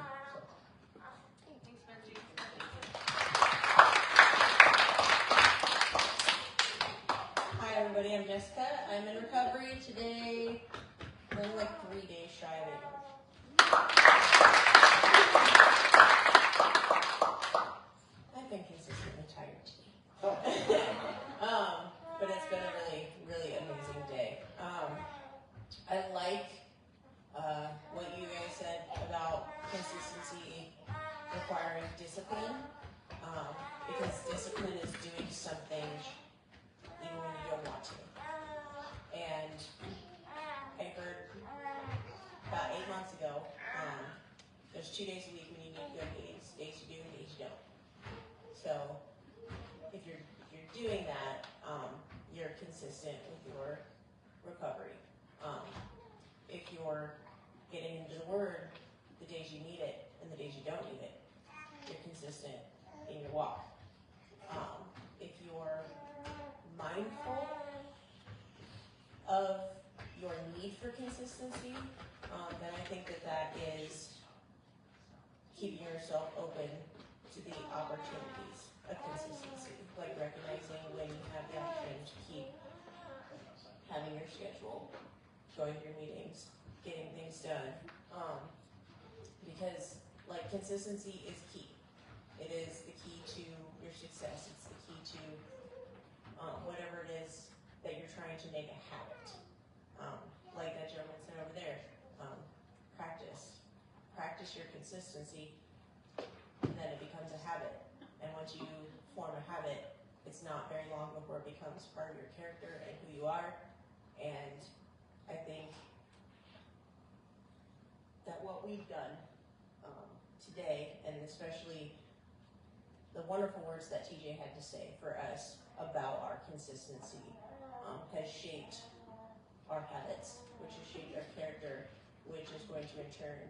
Speaker 13: Hi everybody, I'm Jessica. I'm in recovery today. I'm only like 3 days shy of it. I've been consistently tired today. But it's been a really, really amazing day. I like what you guys said about consistency requiring discipline, because discipline is doing something even when you don't want to. And I heard about 8 months ago, there's 2 days a week when you need to go to meetings, days you do and days you don't. So if you're doing that, you're consistent with your recovery. If you're getting into the Word the days you need it and the days you don't need it, you're consistent in your walk. If you're mindful of your need for consistency, then I think that is keeping yourself open to the opportunities of consistency, like recognizing when you have the opportunity to keep having your schedule, going to your meetings, getting things done, because like consistency is key. It is the key to your success. It's the key to whatever it is that you're trying to make a habit. Like that gentleman said over there, practice your consistency, and then it becomes a habit. And once you form a habit, it's not very long before it becomes part of your character and who you are. And I think that what we've done today, and especially the wonderful words that TJ had to say for us about our consistency, has shaped our habits, which has shaped our character, which is going to in turn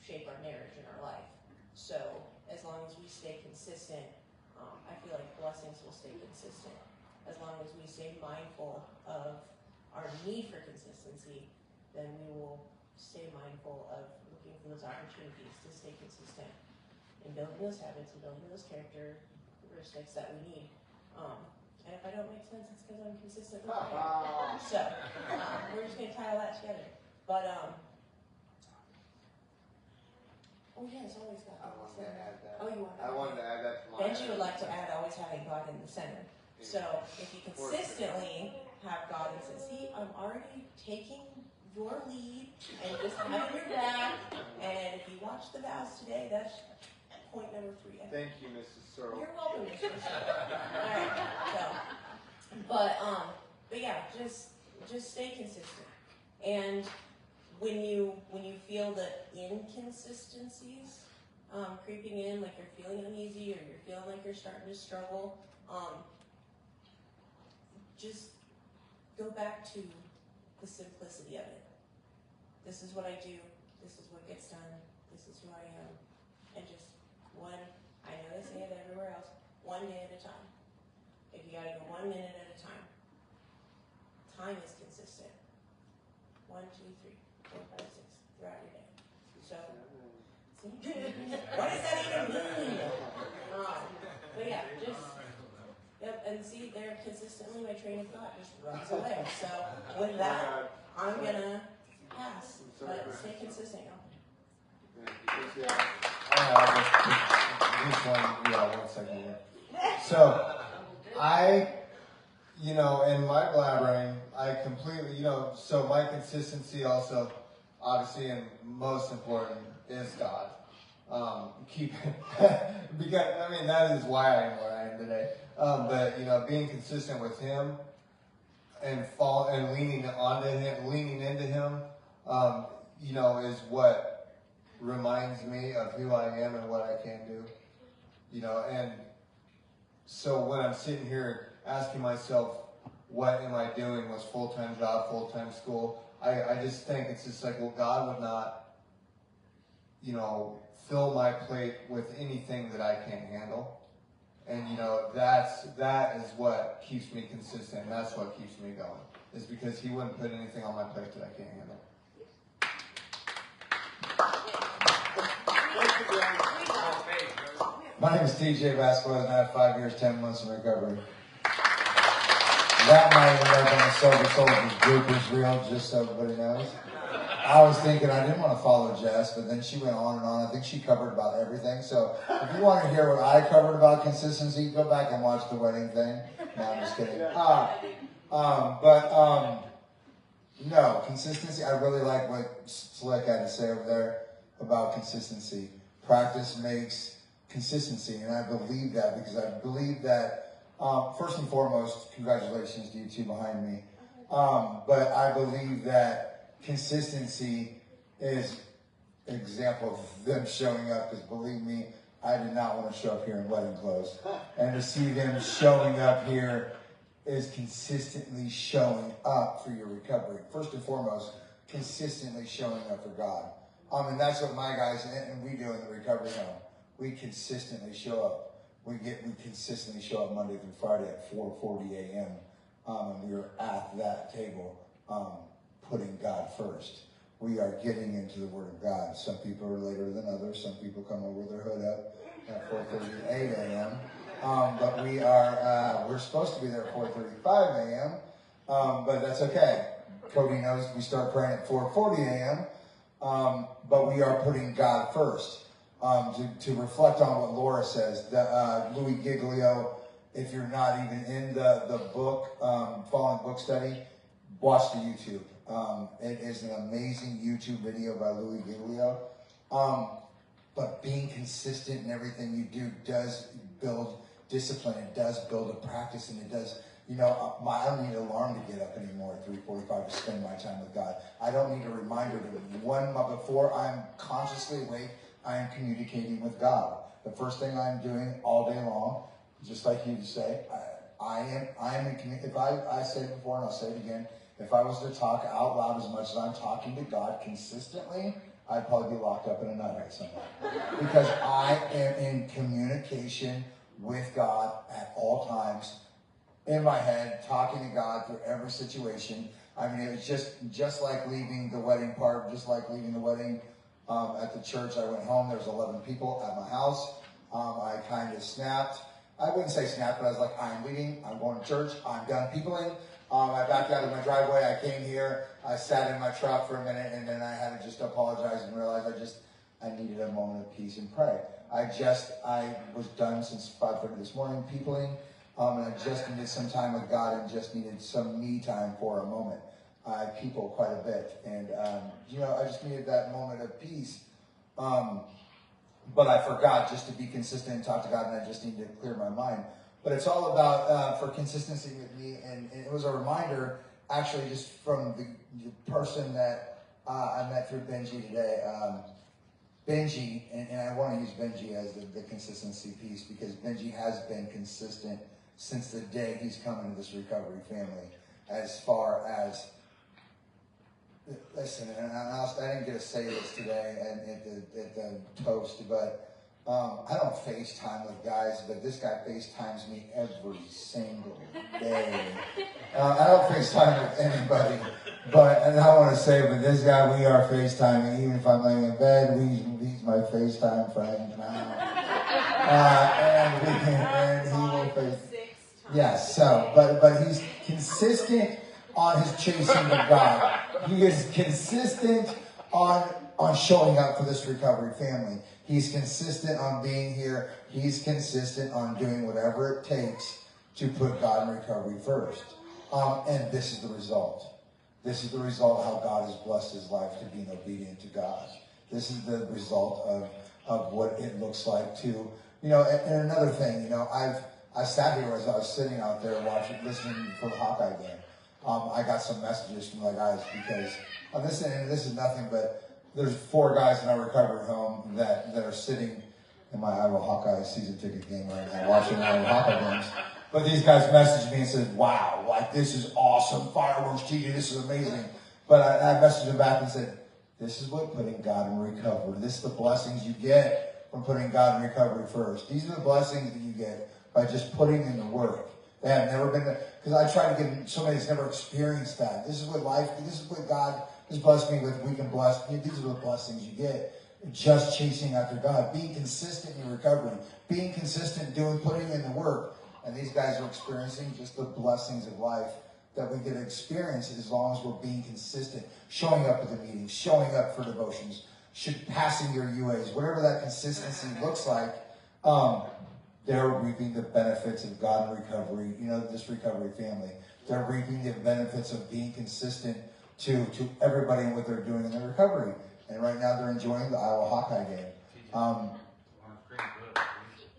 Speaker 13: shape our marriage and our life. So as long as we stay consistent, I feel like blessings will stay consistent. As long as we stay mindful of our need for consistency, then we will stay mindful of looking for those opportunities to stay consistent in building those habits and building those characteristics that we need. And if I don't make sense, it's because I'm consistent with my So we're just going to tie all that together. But, oh yeah, it's always God.
Speaker 9: I wanted to add that.
Speaker 13: Oh, you want to
Speaker 9: I wanted to add that to my
Speaker 13: Benji would like to add always having God in the center. So if you consistently have God in the center, see, I'm already taking your lead and just having your back. And if you watch the vows today, that's point number 3.
Speaker 9: Thank you, Mrs. Searle.
Speaker 13: You're welcome, Mrs. Searle. All right. So, but yeah, just stay consistent. And when you feel the inconsistencies creeping in, like you're feeling uneasy or you're feeling like you're starting to struggle, just go back to the simplicity of it. This is what I do. This is what gets done. This is who I am. And just one, I know they say it everywhere else, one day at a time. If you gotta go 1 minute at a time. Time is consistent. 1, 2, 3, 4, 5, 6 throughout your day. So, see? What does that even mean? But yeah, just, yep, and see, there consistently my train of thought just runs away. So with that, I'm gonna pass, but stay consistent, y'all.
Speaker 9: One second here. So, in my blabbering, I completely, so my consistency also, obviously, and most important, is God. Because, that is why I am where I am today. But, being consistent with Him and leaning into Him, is what reminds me of who I am and what I can do. And so when I'm sitting here asking myself, what am I doing? Was full-time job, full-time school? I just think it's just like, well, God would not, fill my plate with anything that I can't handle. And, that is what keeps me consistent. And that's what keeps me going. Is because He wouldn't put anything on my plate that I can't handle. My name is TJ Vasquez, and I have 5 years, 10 months in recovery. That might end up on the Soldierz bloopers reel, just so everybody knows. I was thinking I didn't want to follow Jess, but then she went on and on. I think she covered about everything. So if you want to hear what I covered about consistency, go back and watch the wedding thing. No, I'm just kidding. No, consistency. I really like what Slick had to say over there about consistency. Practice makes consistency, and I believe that because I believe that, first and foremost, congratulations to you two behind me. But I believe that consistency is an example of them showing up, because believe me, I did not want to show up here in wedding clothes. And to see them showing up here is consistently showing up for your recovery. First and foremost, consistently showing up for God. And that's what my guys and we do in the recovery home. We consistently show up. We consistently show up Monday through Friday at 4:40 a.m. And we are at that table, putting God first. We are getting into the Word of God. Some people are later than others. Some people come over their hood up at 4:38 a.m. But we're supposed to be there at 4:35 a.m. But that's okay. Cody knows we start praying at 4:40 a.m. But we are putting God first. To reflect on what Laura says, Louis Giglio, if you're not even in the book, Fallen Book Study, watch the YouTube. It is an amazing YouTube video by Louis Giglio. But being consistent in everything you do does build discipline. It does build a practice, and it does, I don't need an alarm to get up anymore at 3:45 to spend my time with God. I don't need a reminder before I'm consciously awake, I am communicating with God. The first thing I'm doing all day long, just like you say, if I said it before and I'll say it again, if I was to talk out loud as much as I'm talking to God consistently,
Speaker 7: I'd probably be locked up in a nut hut somewhere. Because I am in communication with God at all times, in my head, talking to God through every situation. I mean, it was just like leaving the wedding part, just like leaving the wedding at the church. I went home, there was 11 people at my house. I kind of snapped. I wouldn't say snapped, but I was like, I'm leaving, I'm going to church, I'm done peopling. I backed out of my driveway, I came here, I sat in my truck for a minute, and then I had to just apologize and realize I needed a moment of peace and pray. I was done since 5:30 this morning peopling, and I just needed some time with God and just needed some me time for a moment. I people quite a bit, and I just needed that moment of peace. But I forgot just to be consistent and talk to God, and I just needed to clear my mind. But it's all about for consistency with me, and it was a reminder, actually, just from the person that I met through Benji today. Benji, and I want to use Benji as the consistency piece, because Benji has been consistent since the day he's come into this recovery family. As far as, listen, and I didn't get to say this today at the toast, but I don't FaceTime with guys, but this guy FaceTimes me every single day. I don't FaceTime with anybody, and I want to say, but this guy, we are FaceTiming. Even if I'm laying in bed, he's my FaceTime friend now. And he will face. Yes, but he's consistent on his chasing of God. He is consistent on showing up for this recovery family. He's consistent on being here. He's consistent on doing whatever it takes to put God in recovery first. And this is the result. This is the result of how God has blessed his life to being obedient to God. This is the result of what it looks like to, and another thing, I sat here as I was sitting out there listening for the Hawkeye game. I got some messages from the guys because this is nothing but there's 4 guys in our recovery home that are sitting in my Iowa Hawkeye season ticket game right now, watching Iowa Hawkeye games. But these guys messaged me and said, wow, this is awesome. Fireworks, TJ, this is amazing. But I messaged them back and said, this is what putting God in recovery. This is the blessings you get from putting God in recovery first. These are the blessings that you get by just putting in the work. They have never been, because I try to get somebody that's never experienced that. This is what God has blessed me with. We can bless. These are the blessings you get. Just chasing after God, being consistent in recovery, being consistent putting in the work. And these guys are experiencing just the blessings of life that we get to experience as long as we're being consistent, showing up at the meetings, showing up for devotions, passing your UAs, whatever that consistency looks like. They're reaping the benefits of God in recovery, this recovery family. They're reaping the benefits of being consistent to everybody and what they're doing in their recovery. And right now they're enjoying the Iowa Hawkeye game.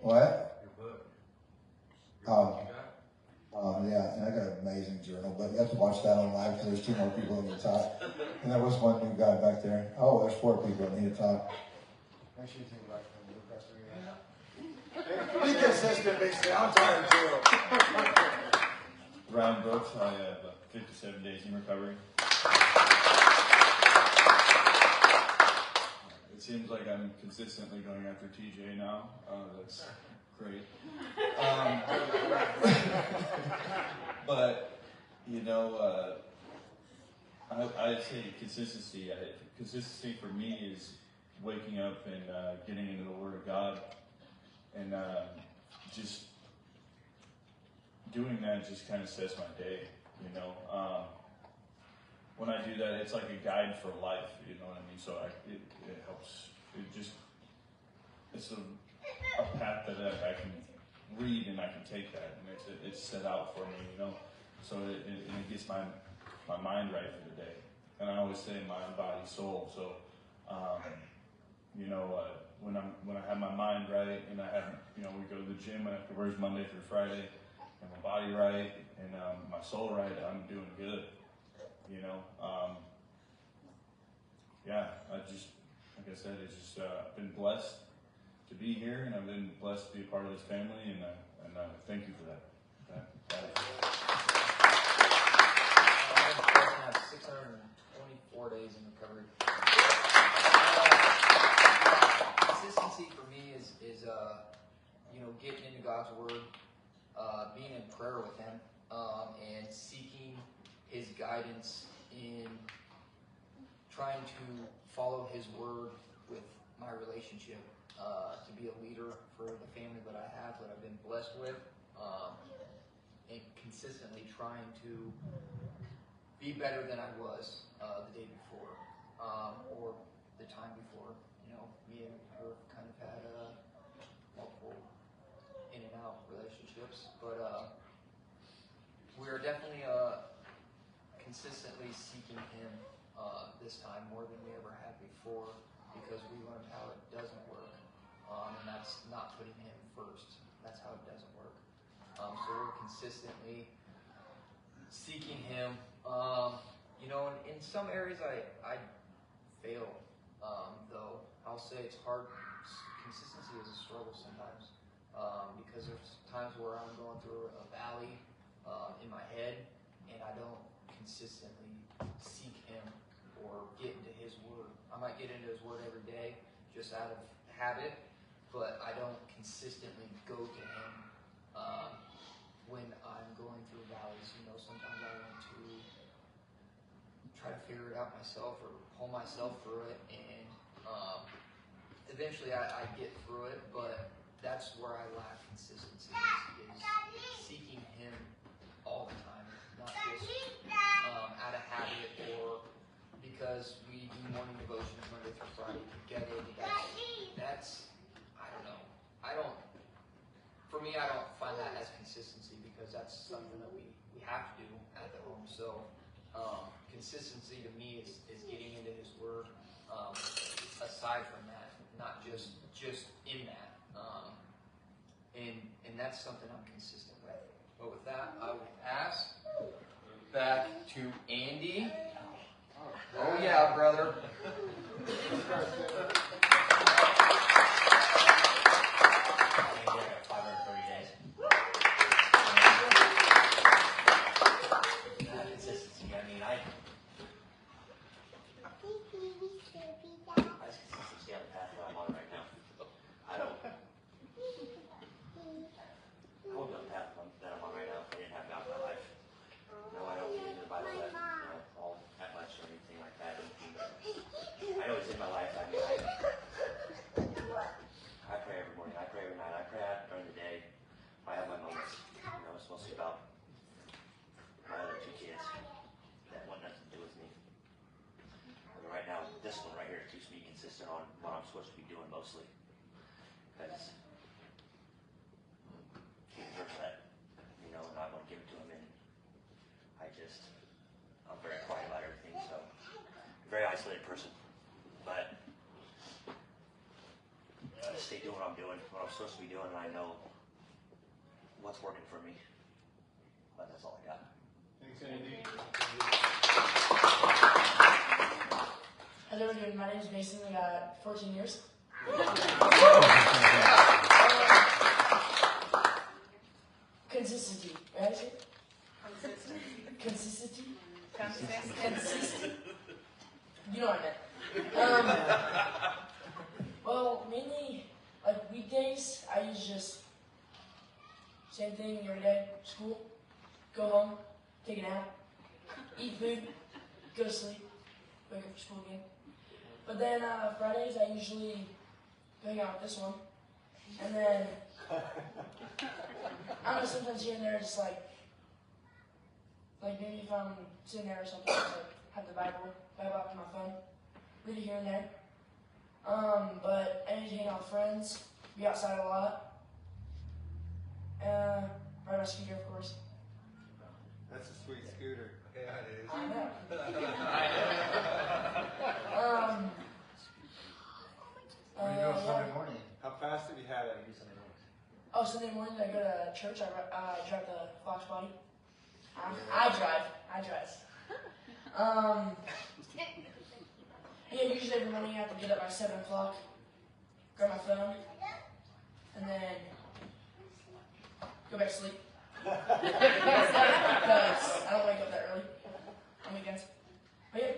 Speaker 7: What? Yeah, and I got an amazing journal, but you have to watch that on live because there's 2 more people that need to talk. And there was one new guy back there. Oh, there's 4 people that need to talk. Make sure you take it back from the rest of you. Be consistent, basically. I'm tired too.
Speaker 12: Ryan Brooks, I have 57 days in recovery. It seems like I'm consistently going after TJ now. That's great. But, I'd say consistency. Consistency for me is waking up and getting into the Word of God. And just doing that just kind of sets my day, When I do that, it's like a guide for life, you know what I mean? So it helps. It's a path that I can read and I can take that, and it's set out for me, So it gets my mind right for the day. And I always say mind, body, soul. So, when I have my mind right and I have, we go to the gym afterwards Monday through Friday, and my body right and my soul right, I'm doing good. Like I said, it's just been blessed to be here, and I've been blessed to be a part of this family, and thank you for that.
Speaker 16: I have 624 days in recovery.
Speaker 10: him, and seeking his guidance in trying to follow his word with my relationship, to be a leader for the family that I have, that I've been blessed with, and consistently trying to be better than I was the day before, or the time before. You know, me and her kind of had multiple in and out relationships, but we are definitely consistently seeking him this time more than we ever have before, because we learned how it doesn't work, and that's not putting him first. That's how it doesn't work. So we're consistently seeking him. You know, in some areas I fail, though. I'll say it's hard. Consistency is a struggle sometimes, because there's times where I'm going through a valley in my head, and I don't consistently seek him or get into his word. I might get into his word every day just out of habit, but I don't consistently go to him when I'm going through valleys. You know, sometimes I want to try to figure it out myself or pull myself through it, and eventually I get through it, but that's where I lack consistency, is seeking him all the time, not just out of habit or because we do morning devotions Monday through Friday together. That's I don't know. For me, I don't find that as consistency, because that's something that we have to do at the home. So consistency to me is getting into his word, aside from that, not just in that. And that's something I'm consistent with. But with that, I will pass back to Andy. Oh yeah, brother.
Speaker 16: Consistency. I mean, I consistency on the path that I'm on right now. I wouldn't be on the path that I'm on right now if I didn't have God in my life. No, I don't get into the Bible all that much or anything like that. I know it's in my life. I mean, I pray every morning. I pray every night. I pray out during the day. I have my moments. You know, it's mostly about my other two kids that want nothing to do with me. I mean, right now, this one right here keeps me consistent on what I'm supposed to be doing mostly. Because he deserves that, you know, and I want to give it to him. And I'm very quiet about everything, so I'm a very isolated person. But I just stay doing what I'm doing, what I'm supposed to be doing, and I know what's working for me. But that's all I got.
Speaker 11: Thanks, Andy.
Speaker 23: Hello, everyone. My name is Mason. I got 14 years. Consistency. Right? Consistency. Consistency. You know what I meant. Well, mainly, like weekdays, I use just same thing every day. School, go home, take a nap, eat food, go to sleep, wake up for school again. But then Fridays, I usually hang out with this one. And then, I don't know, sometimes here and there, just like maybe if I'm sitting there or something, just like have the Bible up on my phone, read it here and there. But I need to hang out with friends, be outside a lot. Ride my scooter, of course.
Speaker 9: That's a sweet scooter. Yeah, it is.
Speaker 23: I know.
Speaker 9: What do you do on Sunday morning? How fast have you had it every Sunday morning?
Speaker 23: Oh, Sunday morning I go to church. I drive the Fox Body. I drive. Yeah, usually every morning I have to get up by 7 o'clock, grab my phone, and then go back to sleep. Because I don't wake up that early on weekends. But yeah,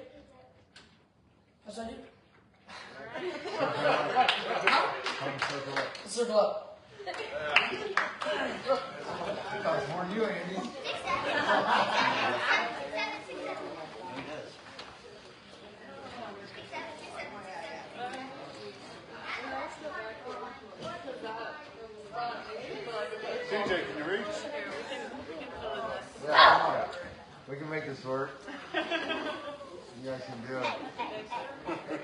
Speaker 23: that's what I do. Circle up.
Speaker 9: More you, Andy.
Speaker 20: CJ, can you reach?
Speaker 9: Yeah, come on. We can make this work. You guys can do it.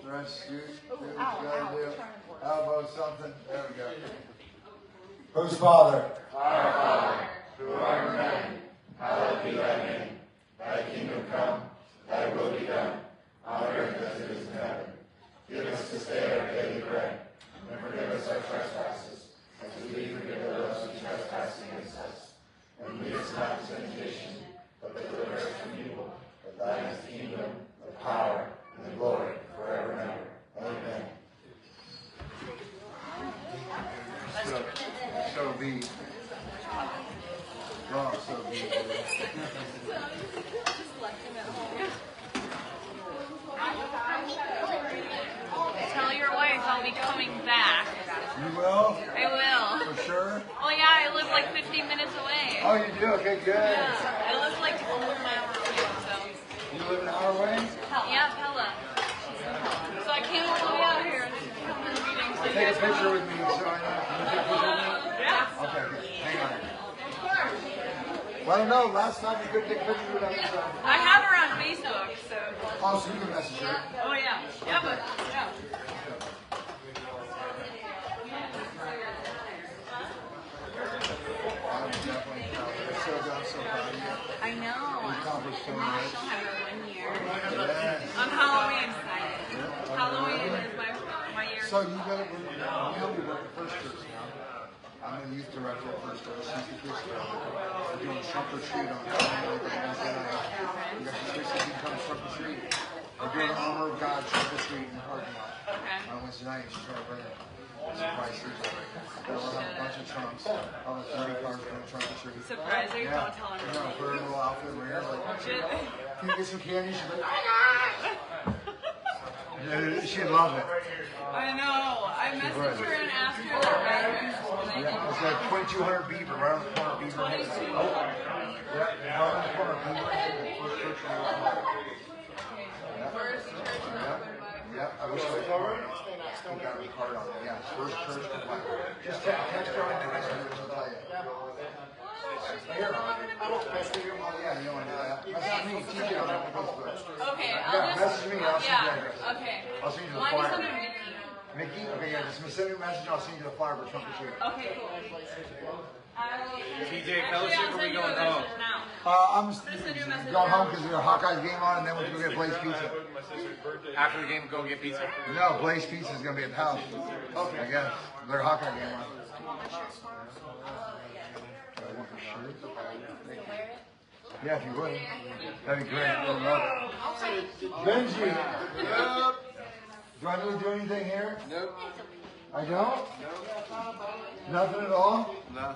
Speaker 9: Rest, you do what you gotta do. Elbow something. There we go.
Speaker 7: Who's Father?
Speaker 6: Our Father, who art in heaven, hallowed be thy name. Thy kingdom come, thy will be done, on earth as it is in heaven. Give us this day our daily bread, and forgive us our trespasses, as we forgive those who trespass against us. And lead us not into temptation, but deliver us from evil. For thine is the kingdom, the power, and the glory, forever and ever. Amen.
Speaker 9: So be. Oh, so be.
Speaker 8: Tell your wife I'll be coming back.
Speaker 9: You will?
Speaker 8: I will.
Speaker 9: For sure?
Speaker 8: Oh yeah, I live like 15 minutes away.
Speaker 9: Oh, you do? Okay, good.
Speaker 8: Yeah, I live like over an hour away, so.
Speaker 9: You live an hour away?
Speaker 8: Yeah, Pella. So I came all the way out here to come to the meeting. So
Speaker 9: Take a picture with me so I know. Can you take a picture with me?
Speaker 8: Yeah.
Speaker 9: Okay, good. Hang on. Well, I don't know. Last time you couldn't take pictures with me. So.
Speaker 8: I have her on Facebook, so.
Speaker 9: Oh, so you can message her?
Speaker 8: Oh yeah. Yeah, but, yeah. I know.
Speaker 9: You accomplished so
Speaker 8: I
Speaker 9: much.
Speaker 8: still have her 1 year.
Speaker 9: Yes.
Speaker 8: I'm Halloween excited. Halloween is my year.
Speaker 9: So you got it. You help me work at First Church now. I'm the youth director at First Church. She's the Christian director. We're doing trunk or treat on Wednesday night. We got the 6:15 come trunk or treat. We're doing Armor of God trunk or treat in the parking lot. On Wednesday night, she's going to bring it. Surprise Tuesday. We'll have a bunch of trunks. I'll have 30 cars going to trunk or treat.
Speaker 8: Surprise her, don't tell her.
Speaker 9: No, put her in a little outfit and her like,
Speaker 8: Shit.
Speaker 9: can you get some candy? She's like, yeah, she'd love it.
Speaker 8: I know. I messaged her and asked her the rate.
Speaker 9: Yeah, it's like 2200 Beaver, right on the corner of Beaver.
Speaker 8: 22.
Speaker 9: Oh, yeah, right on the corner of Beaver. First church in the world.
Speaker 8: First church in the world.
Speaker 9: Yeah, I wish I was already. Still got a card on it. Yeah, First Church. Just text her on the she'll tell you. Here, I don't text you. Oh, yeah, you don't want to do that. Message me, TJ on Facebook.
Speaker 8: Okay,
Speaker 9: Yeah,
Speaker 8: I'll just.
Speaker 9: message me, I'll send you the address.
Speaker 8: Okay.
Speaker 9: I'll send you the
Speaker 8: Mine is
Speaker 9: flyer.
Speaker 8: under Mickey.
Speaker 9: Mickey? Okay, yeah, just send me a message, I'll send you the flyer for trunk or treat.
Speaker 8: Okay, cool.
Speaker 14: TJ, fellowship, or we going home?
Speaker 9: I'm
Speaker 8: Just a new message
Speaker 9: going home
Speaker 8: now.
Speaker 9: because there's a Hawkeyes game on, and then we're going to go get Blaze Pizza.
Speaker 14: After the game, go get pizza?
Speaker 9: No, Blaze Pizza is going to be at the house. Okay. I guess. Their Hawkeye game on. Yeah, if you would. That'd be great. I would love it. Benji. Yep. Do I need to do anything here?
Speaker 14: Nope.
Speaker 9: I don't? Nothing at all?
Speaker 14: No.